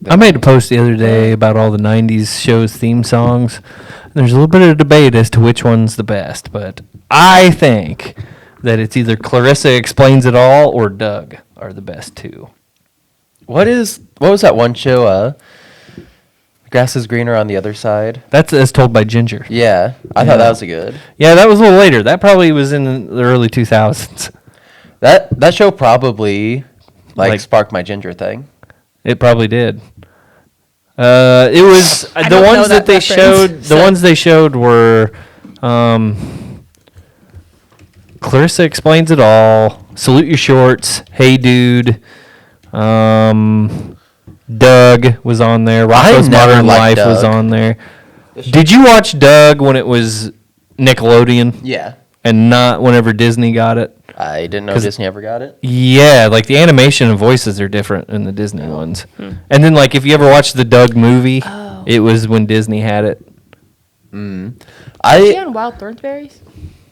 B: I made a post the other day about all the 90s shows theme songs. There's a little bit of debate as to which one's the best, but I think that it's either Clarissa Explains It All or Doug are the best two.
A: What was that one show? Grass is greener on the other side.
B: That's as told by Ginger.
A: Yeah, I thought that was a good.
B: Yeah, that was a little later. That probably was in the early 2000s.
A: That show probably
B: Like-
A: sparked my Ginger thing.
B: It probably did. It was
C: I
B: the
C: don't know
B: ones that
C: that
B: they
C: reference,
B: showed. The
C: so-
B: ones they showed were Clarissa Explains It All, Salute Your Shorts, Hey Dude, Doug was on there. Rocco's
A: never
B: Modern
A: liked
B: Life was
A: Doug.
B: on there. Did you watch Doug when it was Nickelodeon
A: Yeah,
B: and not whenever Disney got it?
A: I didn't know
B: 'Cause-
A: Disney ever got it.
B: Yeah, like the animation and voices are different in the Disney ones. And then, like, if you ever watched the Doug movie, it was when Disney had it.
C: Is he
A: I
C: on Wild Thornberries?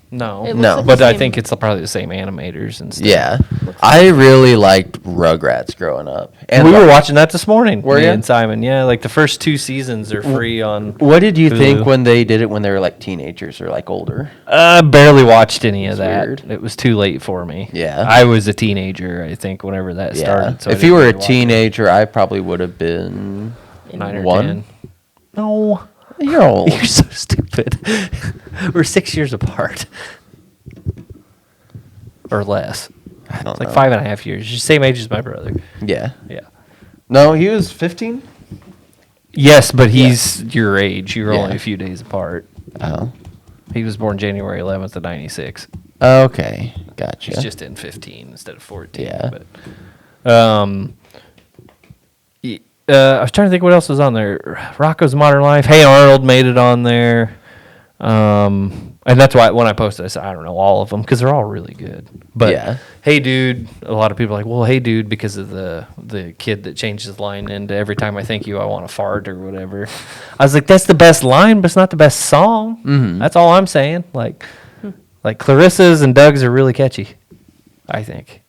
B: No,
C: It looks
A: No.
C: like the
B: but I
C: same-
B: think it's probably the same animators and stuff.
A: yeah, I really liked Rugrats growing up.
B: And we were watching that this morning.
A: Were
B: me
A: ya?
B: and Simon, yeah, like the first 2 seasons are free on.
A: What did you
B: Hulu.
A: think when they did it when they were like teenagers or like older?
B: Barely watched any of
A: It's
B: that.
A: weird.
B: It was too late for me.
A: Yeah.
B: I was a teenager, I think, whenever that
A: Yeah,
B: started. So I
A: if
B: didn't
A: you were a
B: really watch it.
A: teenager, I probably would have been
B: 9 or
A: 1.
B: 10. No,
A: You're old.
B: you're so stupid. We're 6 years apart, or less.
A: I don't
B: It's like
A: know.
B: 5.5 years. You're the same age as my brother.
A: Yeah.
B: Yeah.
A: No, he was 15.
B: Yes, but he's your age. You're
A: Yeah.
B: only a few days apart.
A: Oh.
B: He was born January 11th of 96.
A: Okay. Gotcha.
B: He's just in 15 instead of 14.
A: Yeah.
B: But, I was trying to think what else was on there. Rocco's Modern Life. Hey Arnold made it on there. And that's why when I posted, I said I don't know all of them because they're all really good. But
A: Yeah.
B: Hey Dude, a lot of people are like, well, Hey Dude, because of the kid that changed his line into every time I think you, I want to fart or whatever. I was like, that's the best line, but it's not the best song.
A: Mhm.
B: That's all I'm saying. Like Clarissa's and Doug's are really catchy, I think.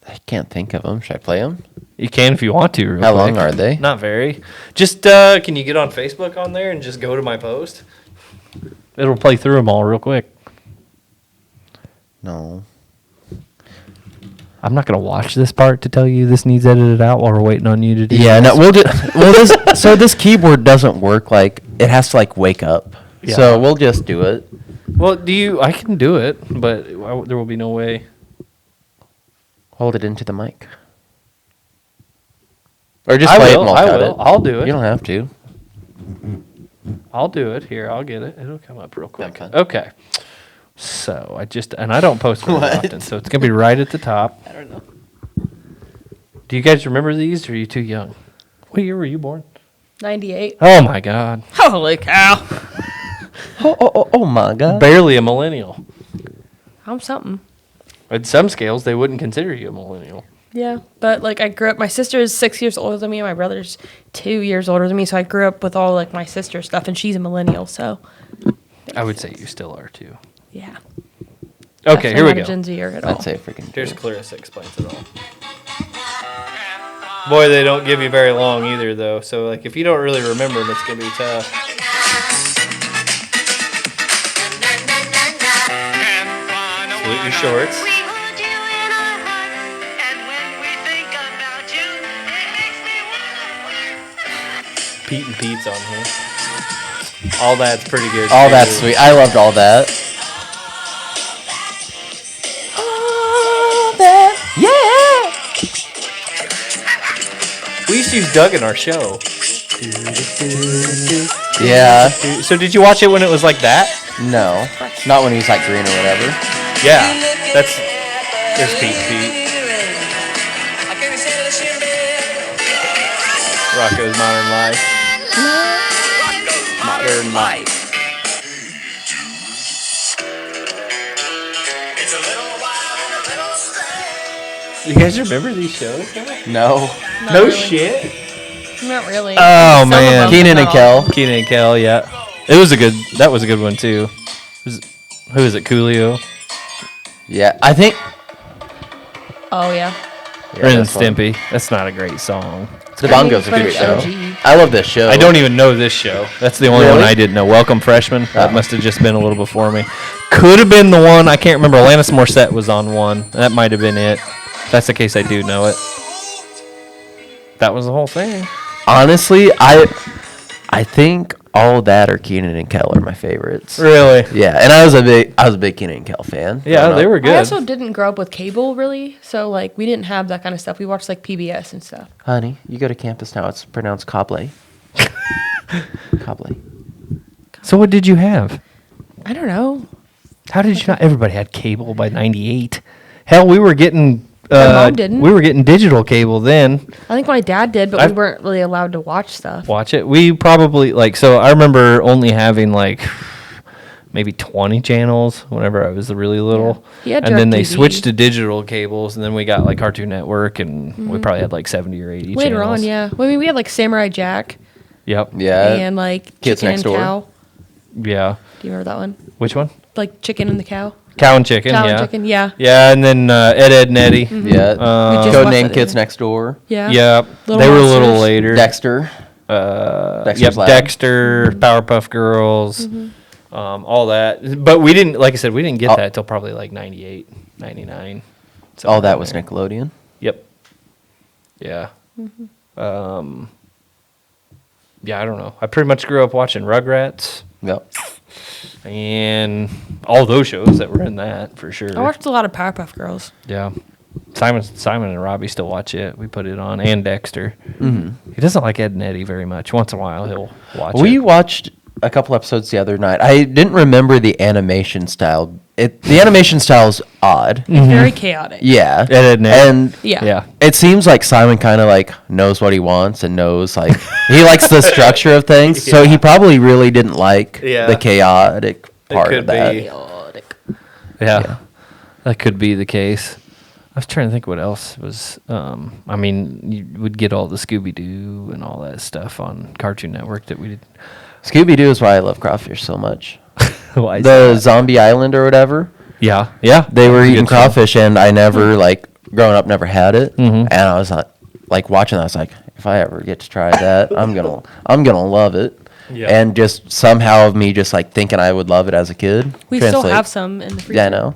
A: I can't think of them. Should I play them?
B: You can if you want to. Real
A: How
B: quick.
A: long are they?
B: Not very. Just can you get on Facebook on there and just go to my post? It'll play through them all real quick.
A: No.
B: I'm not gonna watch this part to tell you this needs edited out while we're waiting on you to do.
A: Yeah.
B: this.
A: No. We'll do. Well, this keyboard doesn't work. Like it has to like wake up.
B: Yeah.
A: So we'll just do it.
B: Well, I can do it, but there will be no way.
A: Hold it into the mic. Or just
B: I
A: play it
B: will,
A: and we'll
B: I
A: cut
B: will.
A: it.
B: I'll do it.
A: You don't have to.
B: I'll do it. Here, I'll get it. It'll come up real quick.
A: Okay.
B: Okay. So I don't post very
A: What?
B: often, so it's gonna be right at the top.
A: I don't know.
B: Do you guys remember these, or are you too young? What year were you born?
C: 98.
B: Oh my God.
C: Holy cow.
A: Oh my God.
B: Barely a millennial.
C: I'm something.
B: At some scales, they wouldn't consider you a millennial.
C: Yeah, but like I grew up, my sister is 6 years older than me, and my brother's 2 years older than me, so I grew up with all like my sister's stuff, and she's a millennial, so
B: I would say you still are too.
C: Yeah.
B: Okay, here we
C: Definitely
B: go.
C: not a Gen Zer at all.
A: I'd say freaking.
B: Here's Clarissa explains it all. Boy, they don't give you very long either, though. So, like, if you don't really remember them, it's gonna be tough. Salute your shorts. Pete and Pete's on here. All that's pretty good.
A: All
B: too.
A: that's sweet. I loved all that. Yeah.
B: We used to use Doug in our show.
A: Yeah.
B: So did you watch it when it was like that?
A: No. Not when he's like green or whatever.
B: Yeah. There's Pete and Pete. Rocco's Modern Life.
A: Modern life.
B: You guys remember these shows?
A: No.
B: No
C: really.
B: shit.
C: Not really.
B: Oh,
C: Some of
B: man.
C: them,
A: Keenan
C: but
A: and
C: not
A: Kel.
C: all.
B: Keenan and Kel, yeah. That was a good one too. Who is it? Coolio?
A: Yeah, I think.
C: Oh yeah.
B: Ren and
A: that's one.
B: Stimpy. That's not a great song.
A: The Bongo's a
C: But
A: good
C: it's
A: show.
C: OG.
A: I love this show.
B: I don't even know this show. That's the only
A: Really?
B: one I didn't know. Welcome Freshman. That
A: Oh.
B: must have just been a little before me. Could have been the one. I can't remember. Alanis Morissette was on one. That might have been it. If that's the case, I do know it. That was the whole thing.
A: Honestly, I think all that or Keenan and Kel are my favorites.
B: Really?
A: Yeah, and I was a big Keenan and Kel fan.
B: Yeah,
A: growing
B: they
A: up.
B: were good.
C: I also didn't grow up with cable really, so like we didn't have that kind of stuff. We watched like PBS and stuff.
A: Honey, you go to campus now. It's pronounced Cobley. Cobley.
B: So what did you have?
C: I don't know.
B: How did you not? Everybody had cable by '98. Hell, we were getting.
C: My mom didn't.
B: We were getting digital cable then.
C: I think my dad did, but
B: I've-
C: we weren't really allowed to watch stuff.
B: Watch it. We probably so I remember only having like maybe 20 channels whenever I was really little.
C: Yeah. He had
B: And then they
C: DirecTV.
B: switched to digital cables and then we got like Cartoon Network and we probably had like 70 or 80
C: Later
B: channels.
C: on, yeah. Well, I mean, we had like Samurai Jack
B: Yep.
A: Yeah.
C: and like
A: Kids
C: Chicken
A: Next
C: and
A: Door.
C: Cow.
B: Yeah.
C: Do you remember that one?
B: Which one?
C: Like Chicken and the Cow.
B: Cow and Chicken,
C: Cow
B: yeah.
C: and Chicken, yeah.
B: Yeah, and then Ed, and Eddie.
A: Yeah.
C: We just
A: Codename
C: watched that
A: Kids
C: the other-
A: Next Door.
C: Yeah.
B: Yeah.
C: Little
B: They were a little
C: Monsters.
B: later.
A: Dexter.
B: Yep,
A: Dexter's Lab.
B: Dexter, Powerpuff Girls, all that. But we didn't, like I said, we didn't get
A: Oh.
B: that until probably like 98, 99.
A: All
B: somewhere
A: that
B: in
A: was
B: there.
A: Nickelodeon.
B: Yep. Yeah. Yeah, I don't know. I pretty much grew up watching Rugrats
A: Yep.
B: and all those shows that were in that for sure.
C: I watched a lot of Powerpuff Girls.
B: Yeah. Simon and Robbie still watch it. We put it on, and Dexter. Mm-hmm. He doesn't like Ed and Eddie very much. Once in a while, he'll watch it.
A: We watched a couple episodes the other night. I didn't remember the animation style. The animation style is odd.
C: It's very chaotic.
A: Yeah.
B: Ed and Eddie.
A: And
C: Yeah.
B: Yeah.
A: it seems like Simon kind of like knows what he wants and knows like he likes the structure of things. So he probably really didn't like
B: Yeah.
A: the chaotic part
B: could
A: of that.
B: be.
C: Chaotic.
B: Yeah, that could be the case. I was trying to think what else was. I mean, you would get all the Scooby Doo and all that stuff on Cartoon Network that we did.
A: Scooby Doo is why I love crawfish so much.
B: Why is
A: The
B: that?
A: Zombie Island or whatever.
B: Yeah, yeah,
A: They were
B: That's a
A: eating
B: good show.
A: crawfish, and I never like growing up never had it.
B: Mhm.
A: And I was like watching that. I was like, if I ever get to try that, I'm gonna love it.
B: Yeah.
A: And just somehow of me just like thinking I would love it as a kid.
C: We still
A: translate-
C: have some in the freezer.
A: Yeah, I know.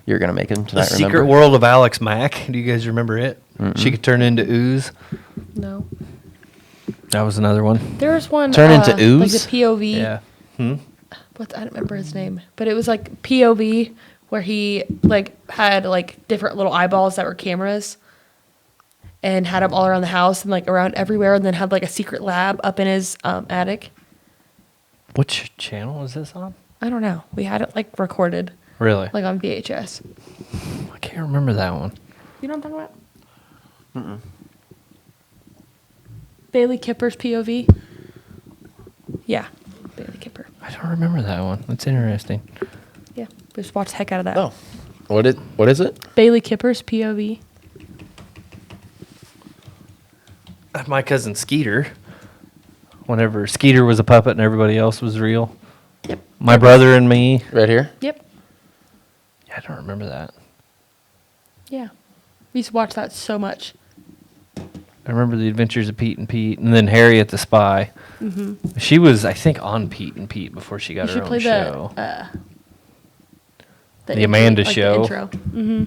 A: You're gonna make them
B: The
A: tonight.
B: Secret
A: remember?
B: World of Alex Mack. Do you guys remember it? She could turn into ooze.
C: No.
B: That was another one.
C: There's one.
A: Turn into
C: like
A: ooze?
C: the POV.
B: Yeah.
C: I don't remember his name, but it was like POV where he like had like different little eyeballs that were cameras, and had them all around the house and like around everywhere, and then had like a secret lab up in his attic.
B: Which channel is this on?
C: I don't know. We had it like recorded,
B: Really?
C: like on VHS.
B: I can't remember that one.
C: You know what I'm talking about? Bailey Kipper's POV. Yeah, Bailey Kipper.
B: I don't remember that one. That's interesting.
C: Yeah, just watch the heck out of that.
A: Oh, what is it?
C: Bailey Kipper's POV.
B: My cousin Skeeter. Whenever Skeeter was a puppet and everybody else was real.
C: Yep.
B: My Brother and Me.
A: Right here.
C: Yep.
B: Yeah, I don't remember that.
C: Yeah. We used to watch that so much.
B: I remember The Adventures of Pete, and then Harriet the Spy.
C: Mm-hmm.
B: She was, I think, on Pete and Pete before she got
C: You
B: her
C: should
B: own
C: play
B: show.
C: the
B: Amanda
C: like
B: Show.
C: The intro. Mm-hmm.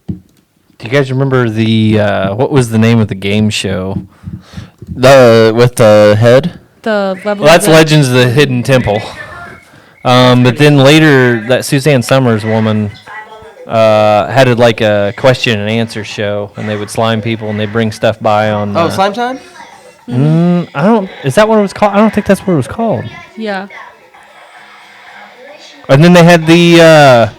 B: Do you guys remember the what was the name of the game show?
A: With the head.
C: The level.
B: Well, that's
C: of the,
B: Legends of the Hidden Temple. But then later, that Suzanne Summers woman had a question and answer show, and they would slime people, and they would bring stuff by on.
A: Slime time.
B: I don't. Is that what it was called? I don't think that's what it was called.
C: Yeah.
B: And then they had the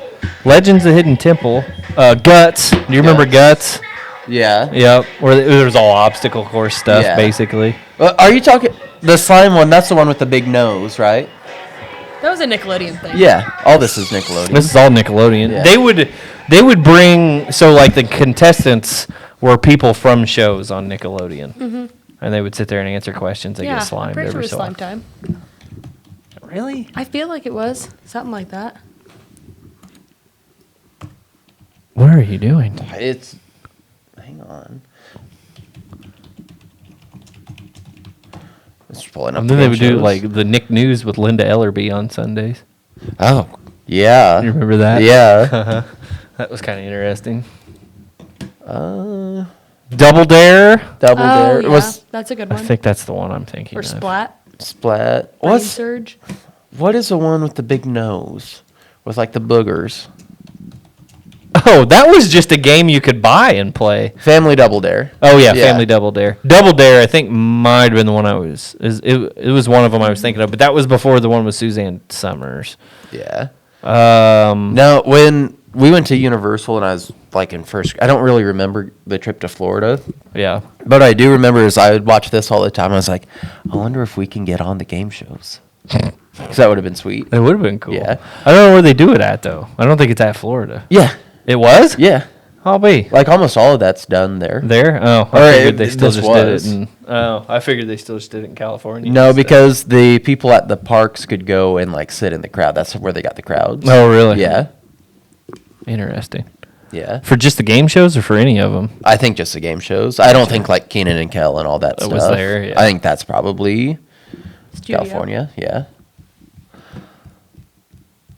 B: Legends of the Hidden Temple. Guts. Do you remember Guts?
A: Yeah.
B: Yep. Where it was all obstacle course stuff,
A: Yeah.
B: basically.
A: Are you talking the slime one? That's the one with the big nose, right?
C: That was a Nickelodeon thing.
A: Yeah. All this is Nickelodeon.
B: This is all Nickelodeon.
A: Yeah.
B: They would bring the contestants were people from shows on Nickelodeon, and they would sit there and answer questions. They
C: Yeah.
B: get slimed
C: I'm pretty sure
B: every
C: it was
B: so
C: slime
B: often.
C: time.
B: Really?
C: I feel like it was something like that.
B: What are you doing?
A: It's. Hang on. It's pulling up.
B: And then they would do
A: shows.
B: like the Nick News with Linda Ellerby on Sundays.
A: Oh, yeah.
B: You remember that?
A: Yeah.
B: That was kind of interesting.
A: Double
B: Double Dare.
A: Dare.
C: Yeah.
A: Was
C: That's a good
B: I
C: one.
B: think that's the one I'm thinking
C: Or
B: of.
C: Splat.
A: Splat.
C: Brain
A: What's
C: Surge.
A: what is the one with the big nose with like the boogers?
B: Oh, that was just a game you could buy and play.
A: Family Double Dare.
B: Oh yeah,
A: Yeah.
B: Family Double Dare. Double Dare, I think might have been the one it was one of them I was thinking of, but that was before the one with Suzanne Summers.
A: Yeah.
B: Um,
A: No, when we went to Universal and I was like in first, I don't really remember the trip to Florida,
B: yeah.
A: but I do remember is I would watch this all the time. I was like, I wonder if we can get on the game shows. Because that would have been sweet.
B: It would have been cool.
A: Yeah.
B: I don't know where they do it at though. I don't think it's at Florida.
A: Yeah.
B: It was?
A: Yeah.
B: I'll be.
A: Like almost all of that's done there.
B: There? Oh,
A: Or
B: I figured
A: it-
B: they still
A: this
B: just
A: was.
B: did it. I figured they still just did it in California.
A: No,
B: instead.
A: because the people at the parks could go and like sit in the crowd. That's where they got the crowds.
B: Oh, really?
A: Yeah.
B: Interesting.
A: Yeah.
B: For just the game shows or for any of them?
A: I think just the game shows. I don't think like Keenan and Kel and all that
B: That
A: stuff.
B: was there, yeah.
A: I think that's probably
C: Studio.
A: California. Yeah.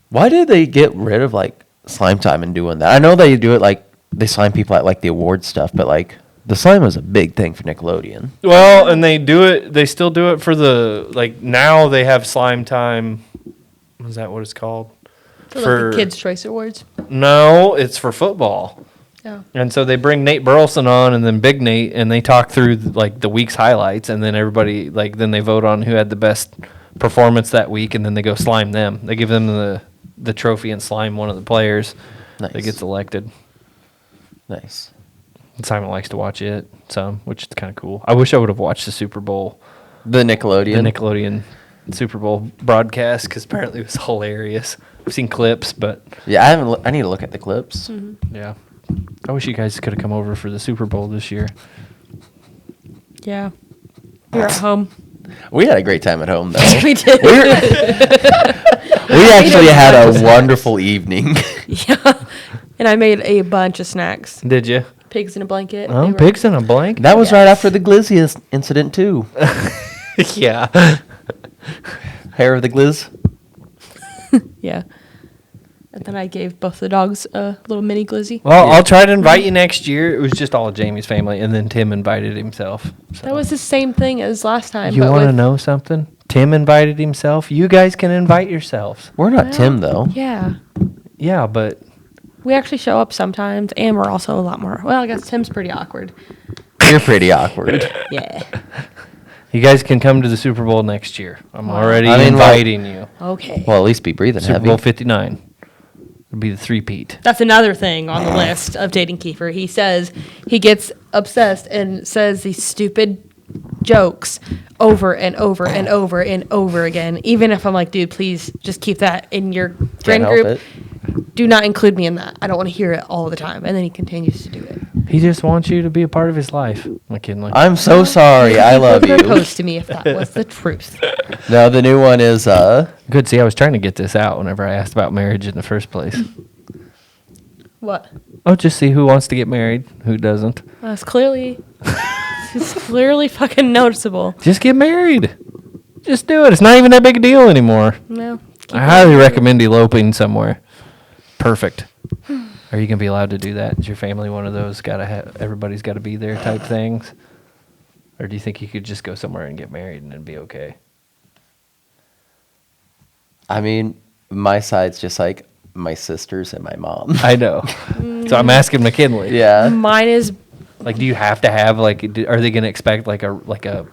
A: Why did they get rid of like slime time and doing that? I know they do it like they slime people at like the award stuff, but like the slime was a big thing for Nickelodeon.
B: Well, and they still do it for now they have slime time. Is that what it's called?
C: For like the Kids' Choice Awards.
B: No, it's for football.
C: Yeah.
B: And so they bring Nate Burleson on and then Big Nate, and they talk through like the week's highlights, and then everybody then they vote on who had the best performance that week, and then they go slime them. They give them the trophy and slime one of the players that
A: Nice.
B: gets elected.
A: Nice.
B: Simon likes to watch it some, which is kind of cool. I wish I would have watched the Super Bowl,
A: The Nickelodeon.
B: the Nickelodeon Super Bowl broadcast, because apparently it was hilarious. I've seen clips, but
A: Yeah, I haven't. I need to look at the clips.
B: yeah. I wish you guys could have come over for the Super Bowl this year.
C: Yeah. We were at home.
A: We had a great time at home though.
C: We did.
A: We actually had a wonderful evening.
C: Yeah. And I made a bunch of snacks.
B: Did you?
C: Pigs in a blanket.
B: Oh,
C: They were-
B: pigs in a blanket?
A: That was right
C: Yes.
A: after the Glizzy incident too.
B: Yeah.
A: Hair of the Gliz.
C: Yeah. And then I gave both the dogs a little mini glizzy.
B: Well, I'll try to invite you next year. It was just all of Jamie's family, and then Tim invited himself. So.
C: That was the same thing as last time.
B: You
C: but
B: want to
C: with-
B: know something? Tim invited himself. You guys can invite yourselves.
A: We're not
C: Well,
A: Tim though.
C: Yeah.
B: Yeah, but
C: We actually show up sometimes, and we're also a lot more. Well, I guess Tim's pretty awkward.
A: You're pretty awkward.
C: Yeah.
B: you guys can come to the Super Bowl next year. I'm
C: Wow.
B: already
A: I mean, like-
B: inviting you.
C: Okay.
A: Well, at least be breathing
B: Super
A: heavy.
B: Bowl 59. It'll be the three-peat.
C: That's another thing on the list of dating Keifer. He says he gets obsessed and says these stupid jokes over and over and over and over again. Even if I'm like, dude, please just keep that in your
A: Can't
C: friend
A: help
C: group.
A: it.
C: Do not include me in that. I don't want to hear it all the time. And then he continues to do it.
B: He just wants you to be a part of his life, McKinley.
A: I'm so sorry. I love you.
C: Propose to me if that was the truth.
A: No, the new one is
B: Good. See, I was trying to get this out whenever I asked about marriage in the first place.
C: What?
B: Oh, just see who wants to get married, who doesn't.
C: It's clearly fucking noticeable.
B: Just get married. Just do it. It's not even that big a deal anymore.
C: No.
B: I highly recommend eloping somewhere. Perfect. Are you gonna be allowed to do that? Is your family one of those everybody's got to be there type things, or do you think you could just go somewhere and get married and it'd be okay?
A: I mean, my side's just like my sisters and my mom.
B: I know. So I'm asking McKinley.
A: Yeah.
C: Mine is
B: Like, do you have to have are they gonna expect like a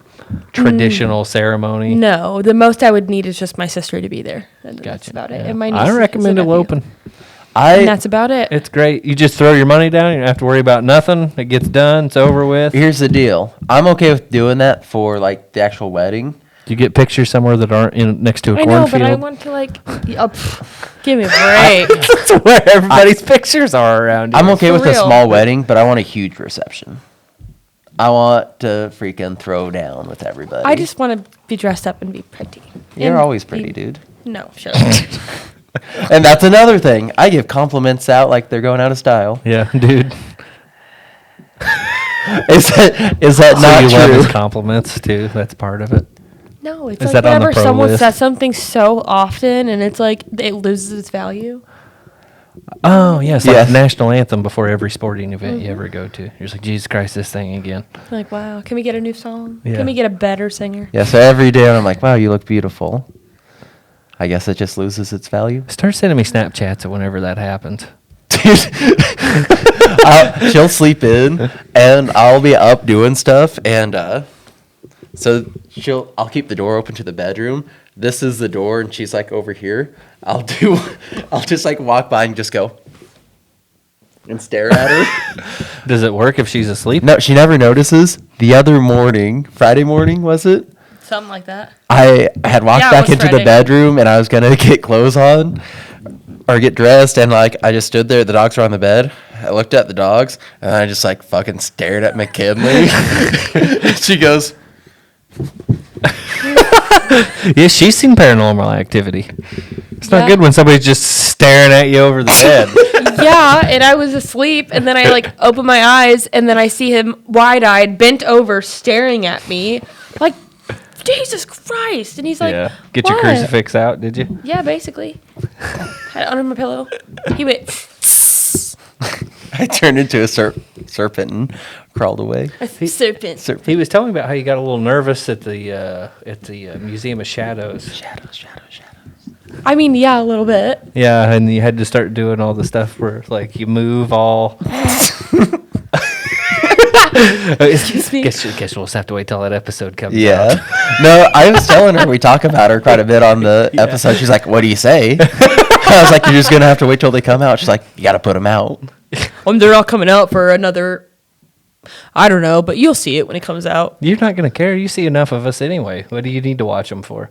B: traditional ceremony?
C: no. The most I would need is just my sister to be there. And that's
B: Gotcha.
C: about it.
B: Yeah.
C: And my
B: I
C: niece
B: recommend
C: is a nephew.
B: eloping.
C: And that's about it.
B: It's great. You just throw your money down. You don't have to worry about nothing. It gets done. It's over with.
A: Here's the deal. I'm okay with doing that for like the actual wedding.
B: Do you get pictures somewhere that aren't next to a
C: I know,
B: cornfield?
C: but I want to give me a break.
B: That's where everybody's pictures are around.
A: I'm okay
C: For
A: with a
C: real.
A: small wedding, but I want a huge reception. I want to freaking throw down with everybody.
C: I just want to be dressed up and be pretty.
A: You're
C: And
A: always pretty,
C: be-
A: dude.
C: No, shut up.
A: And that's another thing. I give compliments out like they're going out of style.
B: Yeah, dude.
A: Is that
B: So
A: not
B: you love his
A: true?
B: compliments too. That's part of it.
C: No, it's
B: Is
C: like
B: that on the
C: whenever
B: pro
C: someone
B: list?
C: says something so often and it's like it loses its value.
B: Oh yeah, it's
A: Yes.
B: like national anthem before every sporting event you ever go to. You're just like, Jesus Christ, this thing again.
C: Like, wow, can we get a new song?
B: Yeah.
C: Can we get a better singer?
A: Yeah, so every day I'm like, wow, you look beautiful. I guess it just loses its value.
B: Start sending me Snapchats whenever that happens.
A: She'll sleep in, and I'll be up doing stuff, and so I'll keep the door open to the bedroom. This is the door, and she's like over here. I'll just like walk by and just go and stare at her.
B: Does it work if she's asleep?
A: No, she never notices. The other morning, Friday morning, was it?
C: Something like that.
A: I had walked
C: Yeah, it
A: back
C: was
A: into the
C: Friday.
A: bedroom and I was gonna get clothes on or get dressed, and like I just stood there. The dogs were on the bed. I looked at the dogs and I just like fucking stared at McKinley. She goes,
B: Yeah, she's seen paranormal activity. It's not
C: Yeah.
B: good when somebody's just staring at you over the bed.
C: Yeah, and I was asleep, and then I like open my eyes, and then I see him wide-eyed, bent over, staring at me, like, Jesus Christ! And he's like,
B: Yeah. Get your
C: "What?"
B: crucifix out, did you?
C: Yeah, basically. Had it under my pillow. He went.
A: I turned into a serpent and crawled away.
C: Serpent.
B: He was telling me about how you got a little nervous at the Museum of Shadows.
A: Shadows.
C: I mean, yeah, a little bit.
B: Yeah, and you had to start doing all the stuff where like you move all.
C: Excuse me.
B: Guess we'll just have to wait till that episode comes out.
A: Yeah. No, I was telling her we talk about her quite a bit on the episode. She's like, "What do you say?" I was like, "You're just gonna have to wait till they come out." She's like, "You gotta put them out."
C: They're all coming out for another. I don't know, but you'll see it when it comes out.
B: You're not gonna care. You see enough of us anyway. What do you need to watch them for?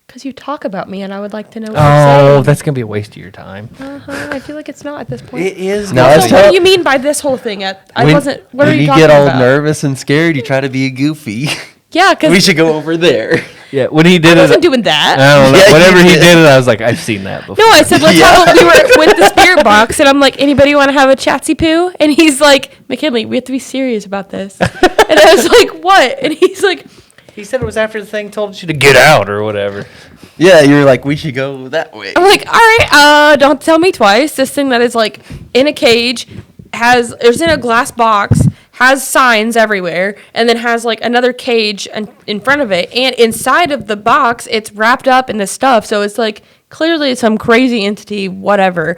C: Because you talk about me, and I would like to know what
B: Oh,
C: you're
B: that's gonna be a waste of your time.
C: saying. I feel like it's not at this point.
A: It is.
B: No,
A: No,
B: I
C: So
B: was
C: what
B: tell-
C: do you mean by this whole thing? I wasn't. What are
A: when
C: you
A: you
C: talking
A: get all
C: about?
A: nervous and scared, you try to be goofy.
C: Yeah, because
A: We should go over there.
B: Yeah, when he did
C: I
B: it,
C: wasn't doing that.
B: I don't know.
A: Yeah, you
B: Whenever he
A: did.
B: did it, I was like, I've seen that before.
C: No, I said let's
A: Yeah.
C: have. We were with the spirit box, and I'm like, anybody want to have a chatsy poo? And he's like, McKinley, we have to be serious about this. And I was like, what? And he's like,
B: He said it was after the thing told you to get out or whatever.
A: Yeah, you're like, we should go that way.
C: I'm like, all right, don't tell me twice. This thing that is like in a cage is in a glass box, has signs everywhere, and then has like another cage in front of it, and inside of the box, it's wrapped up in this stuff. So it's like clearly some crazy entity, whatever.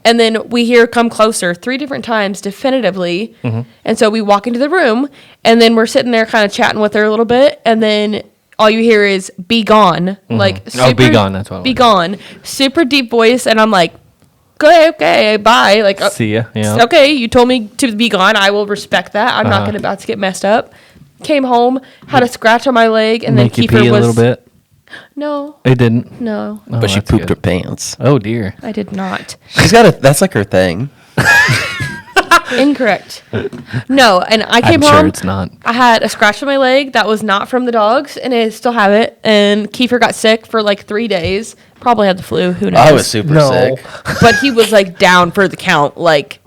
C: And then we hear come closer 3 different times definitively. And so we walk into the room, and then we're sitting there kind of chatting with her a little bit, and then all you hear is "be gone," like
B: Oh, be gone, that's what it
C: be
B: was.
C: gone, super deep voice, and I'm like, okay, bye. Like,
B: See ya. Yeah.
C: okay, you told me to be gone. I will respect that. I'm not
B: Uh-huh.
C: about to get messed up. Came home, had a scratch on my leg, and
B: Make
C: then
B: you
C: Keifer
B: pee a
C: was
B: little bit.
C: No,
B: It didn't.
C: no,
B: Oh,
A: But she
B: that's
A: pooped
B: good.
A: her pants.
B: Oh dear.
C: I did not.
A: She's got that's like her thing.
C: Incorrect. No, and I came
B: I'm
C: home.
B: sure it's not.
C: I had a scratch on my leg that was not from the dogs, and I still have it. And Keifer got sick for like 3 days. Probably had the flu. Who knows?
A: I was super sick.
C: But he was like down for the count, like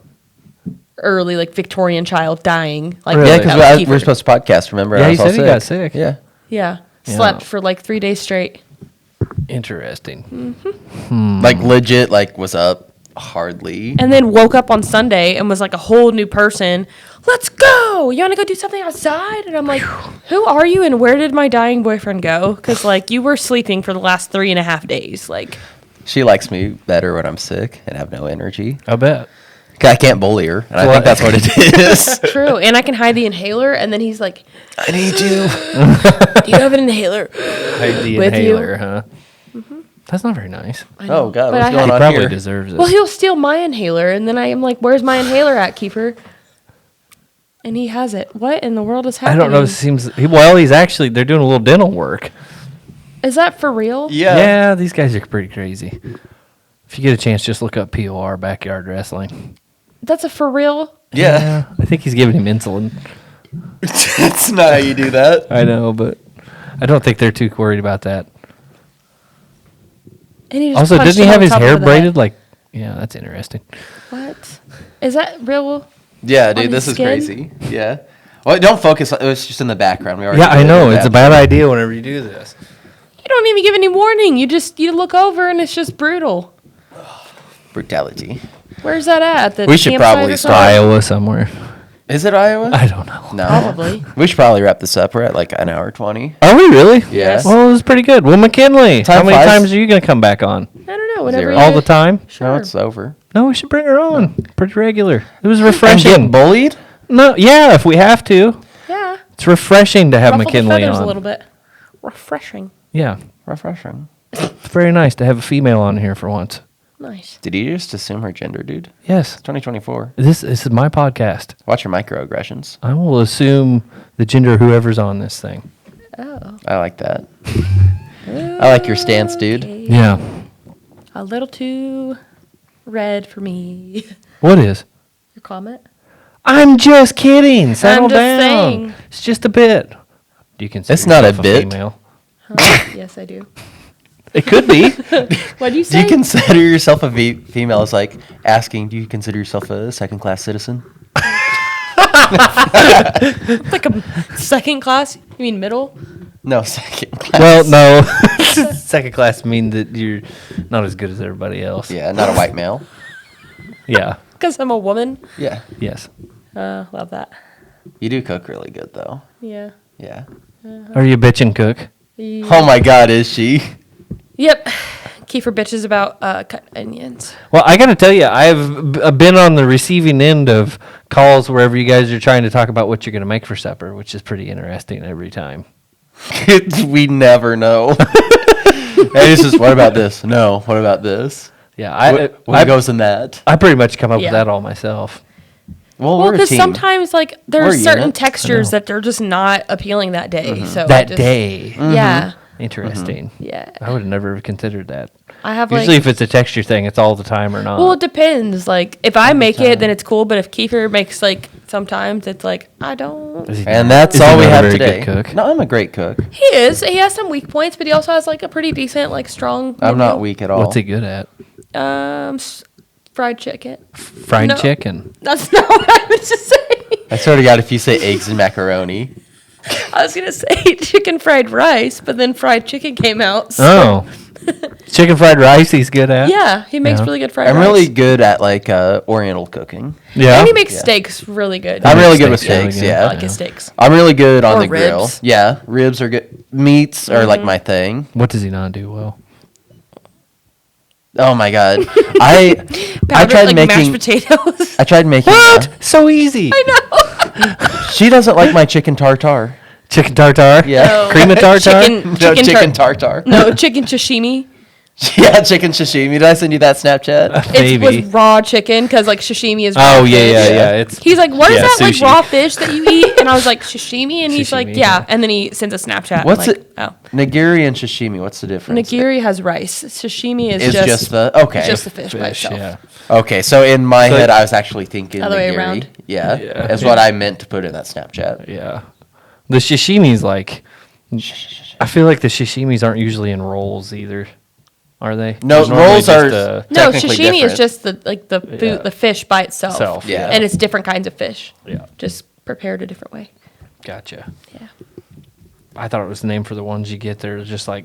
C: early, like Victorian child dying. Like
B: Really?
A: Yeah,
C: that was
A: because
C: Keifer.
A: we're supposed to podcast. Remember?
B: Yeah,
A: I
B: he
A: was all
B: said he got sick.
A: Yeah.
C: Yeah,
B: Yeah.
C: slept for like 3 days straight.
B: Interesting.
A: Like legit, like was up hardly.
C: And then woke up on Sunday and was like a whole new person. Let's go. You want to go do something outside? And I'm like, who are you and where did my dying boyfriend go? Because like you were sleeping for the last 3.5 days. Like
A: She likes me better when I'm sick and have no energy.
B: I bet.
A: 'Cause I can't bully her, and I
B: Well,
A: think that's what it is.
C: true. And I can hide the inhaler. And then he's like,
A: I need you.
C: do you have an inhaler?
B: Hide the
C: With you?
B: inhaler, huh? That's not very nice.
C: I know.
A: Oh God,
C: But
A: what's
C: I
A: going
B: He
A: on
B: probably
A: here?
B: deserves it.
C: Well, he'll steal my inhaler. And then I am like, where's my inhaler at, Keifer? And he has it. What in the world is
B: I
C: happening?
B: don't know. It seems well. He's actually they're doing a little dental work.
C: Is that for real?
A: Yeah.
B: These guys are pretty crazy. If you get a chance, just look up POR backyard wrestling.
C: That's a for real?
A: Yeah.
B: I think he's giving him insulin.
A: That's not how you do that.
B: I know, but I don't think they're too worried about that.
C: And he just
B: Also,
C: punched
B: doesn't he
C: him
B: have
C: on
B: his
C: top of
B: hair
C: the head.
B: braided? Like, yeah, that's interesting.
C: What? Is that real?
A: Yeah,
C: On
A: dude, this
C: his
A: is
C: skin?
A: crazy. Yeah. Well, don't focus. It was just in the background. We already
B: Yeah, I
A: did
B: know.
A: that.
B: It's a bad idea whenever you do this.
C: You don't even give any warning. You look over and it's just brutal.
A: Brutality.
C: Where's that at? The
A: We should
C: campsite
A: probably
C: or
A: start.
C: something?
B: Iowa somewhere.
A: Is it Iowa?
B: I don't know.
A: No.
C: Probably.
A: We should probably wrap this up. We're at like an hour 20.
B: Are we really?
A: Yes.
B: Well, it was pretty good. Well, McKinley, how
A: Time
B: many
A: flies.
B: times are you going to come back on?
C: I don't know. Whenever
A: Zero.
C: you
B: All the time?
C: Sure.
A: No, it's over.
B: No, we should bring her on. Pretty regular. It was
A: And
B: refreshing.
A: get bullied?
B: No, yeah, if we have to.
C: Yeah.
B: It's refreshing to have
C: Ruffle the
B: McKinley
C: feathers
B: on.
C: a little bit. Refreshing.
B: Yeah,
A: Refreshing.
B: it's very nice to have a female on here for once.
C: Nice.
A: Did you just assume her gender, dude?
B: Yes,
A: 2024.
B: this is my podcast.
A: Watch your microaggressions.
B: I will assume the gender of whoever's on this thing.
C: Oh.
A: I like that. I like your stance, dude.
C: Okay.
B: Yeah.
C: A little too red for me.
B: What is?
C: Your comment?
B: I'm just kidding. Settle
C: just
B: down.
C: saying.
B: It's just a bit. Do you consider
A: It's not a
B: yourself
A: bit.
B: female?
C: Huh? Yes, I do.
B: It could be.
C: What do you
A: Do
C: say?
A: you consider yourself a female? It's like asking, do you consider yourself a second-class citizen?
C: Like a second class? You mean middle?
A: No, second class.
B: Well, no. Second class mean that you're not as good as everybody else.
A: Yeah, not a white male.
B: Yeah.
C: Because I'm a woman.
A: Yeah.
B: Yes.
C: Love that.
A: You do cook really good, though.
C: Yeah.
A: Yeah.
B: Are you a bitch and cook?
A: Oh my God, is she?
C: Yep. Keifer bitches about cut onions.
B: Well, I got to tell you, I've been on the receiving end of calls wherever you guys are trying to talk about what you're going to make for supper, which is pretty interesting every time.
A: We never know. Hey, this is, what about this? No, what about this?
B: Yeah,
A: What goes in that?
B: I pretty much come up
C: Yeah.
B: with that all myself.
A: Well,
C: Well,
A: we're a
C: because
A: team.
C: sometimes like
A: We're
C: there's
A: a
C: certain
A: unit.
C: textures that they're just not appealing that day. So I
B: That
C: just-
B: day.
C: Yeah.
B: Interesting.
C: Yeah.
B: I would have never considered that.
C: I have
B: Usually,
C: like.
B: if it's a texture thing, it's all the time or not.
C: Well, it depends. Like if I make it, then it's cool. But if Keifer makes like sometimes it's like I don't.
B: Is he
A: And
B: not-
A: that's
B: is he
A: all we
B: not a
A: have
B: very
A: today.
B: Good cook?
A: No, I'm a great cook.
C: He is. He has some weak points, but he also has like a pretty decent, like strong.
A: I'm not
C: mid-meal.
A: weak at all.
B: What's he good at?
C: Fried chicken.
B: Fried
C: No.
B: chicken.
C: That's not what I was just saying.
A: I swear to God, if you say eggs and macaroni,
C: I was gonna say chicken fried rice, but then fried chicken came out. So.
B: Oh. Chicken fried rice he's good at?
C: Yeah, he makes
B: Yeah.
C: really good fried
A: I'm
C: rice.
A: really good at like Oriental cooking.
B: Yeah.
C: And he makes
A: Yeah.
C: steaks really good.
A: I'm really good with
B: steaks really
A: steaks.
B: good.
A: Yeah,
C: I like his steaks.
A: I'm really good on
C: Or
A: the grill.
C: ribs.
A: Yeah, ribs are good. Meats are like my thing.
B: What does he not do well?
A: Oh my God, I
C: Powdered,
A: tried
C: like mashed
A: making.
C: potatoes.
A: I tried making.
B: So easy.
C: I know.
A: She doesn't like my chicken tartare.
B: Chicken tartare?
A: Yeah.
C: No.
B: Cream of tartare?
C: Chicken,
A: No,
C: chicken,
A: chicken
C: tar-
A: tartare.
C: No, chicken sashimi.
A: Yeah, chicken sashimi. Did I send you that Snapchat?
C: It was
B: Maybe.
C: raw chicken because like sashimi is raw
B: Oh,
C: fish.
B: yeah. It's
C: He's like, what is
B: yeah,
C: that
B: sushi.
C: like raw fish that you eat? And I was like, sashimi, and he's like,
B: Sashimi,
C: yeah.
B: yeah.
C: And then he sends a Snapchat.
A: What's
C: I'm like,
A: it?
C: Oh,
A: Nigiri and sashimi. What's the difference?
C: nigiri has rice. Sashimi is
A: Is
C: just
A: just the okay.
C: it's just the fish, by
B: fish,
C: itself.
B: yeah.
A: Okay, so in my
B: So-
A: head, I was actually thinking
C: Other way
A: nigiri.
C: around.
A: Yeah,
B: Yeah.
A: is what I meant to put in that Snapchat.
B: Yeah. The sashimi's like, I feel like the sashimi's aren't usually in rolls either. Are they?
A: No,
B: There's normally
A: rolls are-
B: just a-
C: No,
A: Technically
C: sashimi is
A: different.
C: just the food,
B: Yeah.
C: the fish by itself.
B: Self,
A: yeah.
C: And it's different kinds of fish.
B: Yeah.
C: Just prepared a different way.
B: Gotcha.
C: Yeah.
B: I thought it was the name for the ones you get. They're just like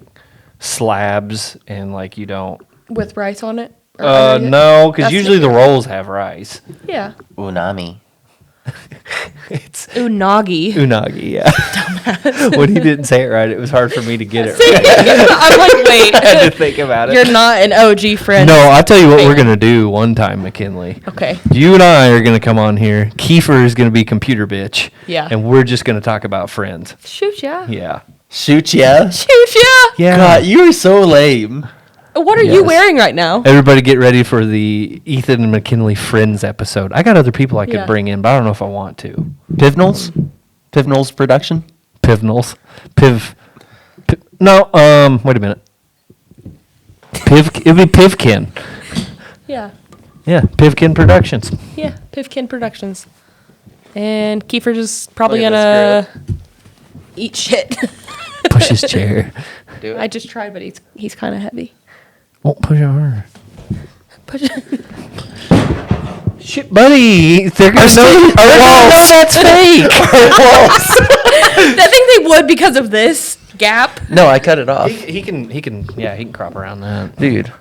B: slabs and like you don't.
C: With rice on it? Or under it?
B: No, because
C: That's
B: usually the
C: different.
B: rolls have rice.
C: Yeah.
A: Unami.
B: It's
C: Unagi.
B: unagi, yeah. When he didn't say it right, it was hard for me to get it right.
C: I'm like,
B: I had to
C: wait.
B: think about it.
C: You're not an OG friend.
B: No, I'll tell you what we're gonna do one time, McKinley.
C: Okay.
B: You and I are gonna come on here. Keifer is gonna be computer bitch.
C: Yeah.
B: And we're just gonna talk about friends.
C: Shoot, yeah.
B: Yeah.
A: Shoot ya.
C: Shoot, yeah.
B: Yeah.
A: God, you are so lame.
C: What are you
B: Yes.
C: wearing right now?
B: Everybody get ready for the Ethan and McKinley Friends episode. I got other people I could
C: Yeah.
B: bring in, but I don't know if I want to.
A: Pivnals? Pivnals production?
B: Pivnals. No, wait a minute. It'd be Pivkin.
C: Yeah.
B: Yeah, Pivkin Productions.
C: Yeah. PickleKin Productions. And Keifer just probably
A: Look
C: gonna
A: at
C: eat shit.
B: Push his chair.
A: Do
C: I just tried, but he's kind of heavy.
B: Won't push it harder.
C: Push
B: Shit, buddy. They're gonna know that's fake.
C: I think they would because of this gap.
A: No, I cut it off.
B: He can crop around that.
A: Dude,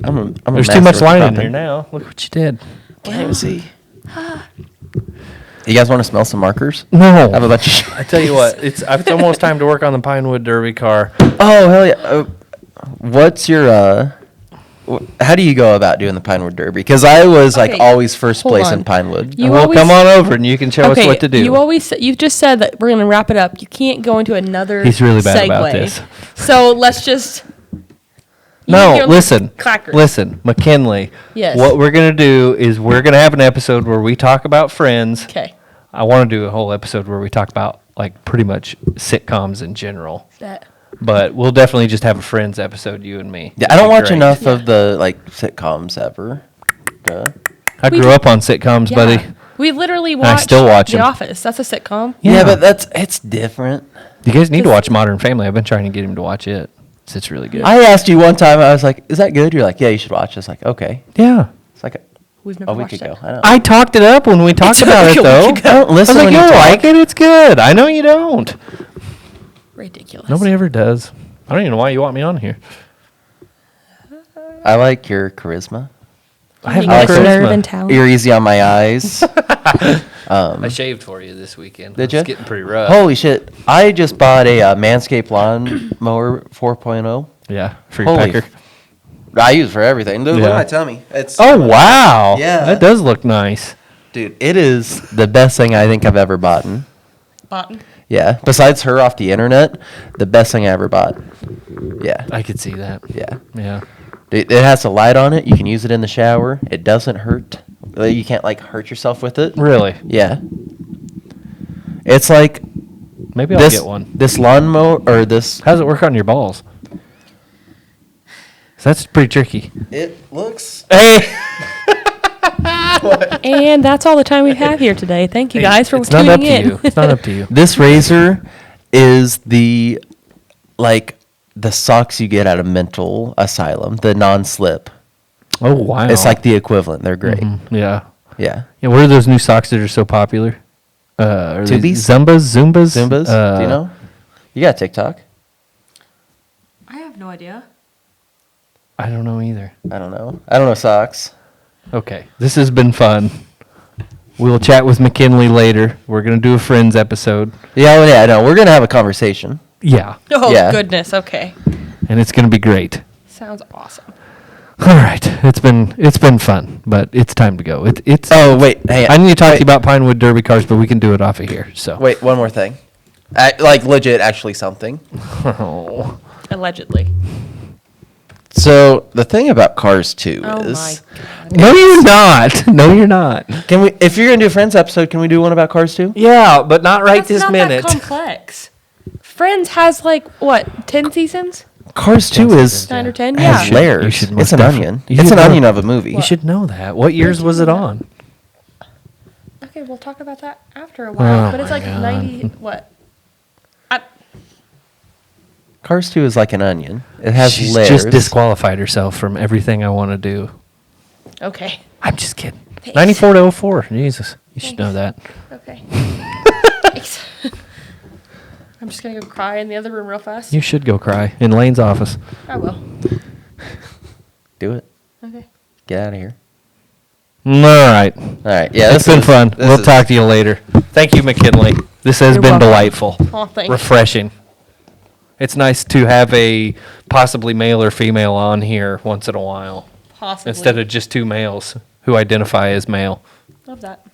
A: I'm a
B: There's
A: master
B: too much
A: with
B: line in
A: cropping.
B: here now. Look what you did.
A: Can't even see. You guys want to smell some markers?
B: No.
A: I have a bunch of.
B: I tell you what, it's almost time to work on the Pinewood Derby car.
A: Oh hell yeah! What's your how do you go about doing the Pinewood Derby? Because I was like
C: Okay,
A: always first
C: hold
A: place
C: on.
A: in Pinewood.
C: You
B: Well,
C: always-
B: come on over and you can show us what to do.
C: You just said that we're gonna wrap it up. You can't go into another.
B: He's really bad about
C: segue.
B: this.
C: So let's just.
B: No,
C: You're
B: listen.
C: clackers.
B: Listen, McKinley.
C: Yes.
B: What we're going to do is we're going to have an episode where we talk about friends.
C: Okay.
B: I want to do a whole episode where we talk about like pretty much sitcoms in general.
C: That.
B: But we'll definitely just have a friends episode, you and me.
A: Yeah, I don't watch
B: Great.
A: enough of the like sitcoms ever. Duh.
B: I
C: We
B: grew
C: do-
B: up on sitcoms,
C: Yeah.
B: buddy.
C: We literally
B: I
C: watch.
B: still watch
C: The
B: 'em.
C: Office. That's a sitcom.
A: Yeah,
B: Yeah.
A: but it's different.
B: You guys need to watch Modern Family. I've been trying to get him to watch it. It's really good.
A: I asked you one time. I was like, "Is that good?" You're like, "Yeah, you should watch." It's like, okay.
B: yeah.
A: It's like
C: We've never
A: a week
C: watched
A: ago.
C: it.
A: I know.
B: I talked it up when we talked
C: took
B: about
C: a
B: it,
C: week
B: though.
C: ago.
A: I don't
B: I was
A: listen
B: like,
A: when you
B: you'll
A: talk.
B: like it. It's good. I know you don't.
C: Ridiculous.
B: Nobody ever does. I don't even know why you want me on here.
A: I like your charisma.
B: I have
C: You
B: no
C: like nerve
B: charisma.
C: and talent.
A: You're easy on my eyes.
B: I shaved for you this weekend.
A: Did
B: It's
A: ya?
B: getting pretty rough.
A: Holy shit! I just bought a Manscaped lawn mower 4.0.
B: Yeah, for your
A: Holy
B: pecker.
A: I use it for everything. Look
B: Yeah.
A: at my tummy. It's
B: Oh, wow.
A: Yeah.
B: That does look nice.
A: dude, it is the best thing I think I've ever bought.
C: Button.
A: Yeah, besides her off the internet, the best thing I ever bought. Yeah,
B: I could see that.
A: yeah.
B: Yeah.
A: It has a light on it. You can use it in the shower. It doesn't hurt. You can't like hurt yourself with it.
B: Really?
A: Yeah. It's like
B: Maybe I'll
A: this
B: get one.
A: this lawnmower or this.
B: How does it work on your balls? 'Cause that's pretty tricky.
A: It looks.
B: Hey,
C: And that's all the time we have here today. Thank you guys for
B: it's not up
C: tuning
B: to
C: in.
B: you. It's not up to you.
A: This razor is the like the socks you get at a mental asylum, the non-slip.
B: Oh, wow.
A: It's like the equivalent. They're great.
B: Mhm, yeah.
A: Yeah.
B: Yeah. What are those new socks that are so popular? Are they
A: Tubies?
B: Zumbas?
A: Zumbas? Do you know? You got TikTok?
C: I have no idea.
B: I don't know either.
A: I don't know. I don't know socks.
B: Okay. This has been fun. We'll chat with McKinley later. We're going to do a Friends episode.
A: Yeah, well, yeah, no. We're gonna have a conversation.
B: Yeah.
C: Oh,
A: Yeah.
C: goodness. Okay.
B: And it's going to be great.
C: Sounds awesome.
B: All right. It's been fun, but it's time to go. It's
A: Oh wait, hey,
B: I need to talk to
A: wait,
B: you about Pinewood Derby cars, but we can do it off of here. So
A: Wait, one more thing. Like legit, actually something.
B: Oh.
C: Allegedly.
A: So the thing about Cars 2
C: Oh
A: is,
C: my god.
B: No, you're not. No, you're not.
A: can we? If you're gonna do a Friends episode, can we do one about Cars 2?
B: Yeah, but not right
C: That's
B: this
C: not
B: minute.
C: that complex. Friends has like what, 10 seasons?
A: Cars 2 is
C: 9 or 10?
A: has
C: Yeah.
A: layers.
B: You should
A: It's
B: most
A: an
B: definitely-
A: onion.
B: you
A: It's
B: should
A: an
B: know-
A: onion of a movie.
B: You should know that. What years was it on?
C: Okay, we'll talk about that after a while.
B: Oh
C: but it's
B: my
C: like
B: God.
C: 90 what?
A: Cars 2 is like an onion. It has
B: She's
A: layers.
B: just disqualified herself from everything I want to do.
C: Okay.
B: I'm just kidding.
C: Thanks.
B: 94 to 04. Jesus. You should know that.
C: Okay. Thanks. I'm just gonna go cry in the other room real fast.
B: You should go cry in Lane's office.
C: I will.
A: Do it.
C: Okay.
A: Get out of here.
B: All right.
A: All right. Yeah,
B: It's been fun. We'll talk to you later. Thank you, McKinley. This has
C: You're
B: been
C: welcome.
B: delightful.
C: Oh, thanks.
B: Refreshing. It's nice to have a possibly male or female on here once in a while
C: Possibly.
B: instead of just two males who identify as male.
C: Love that.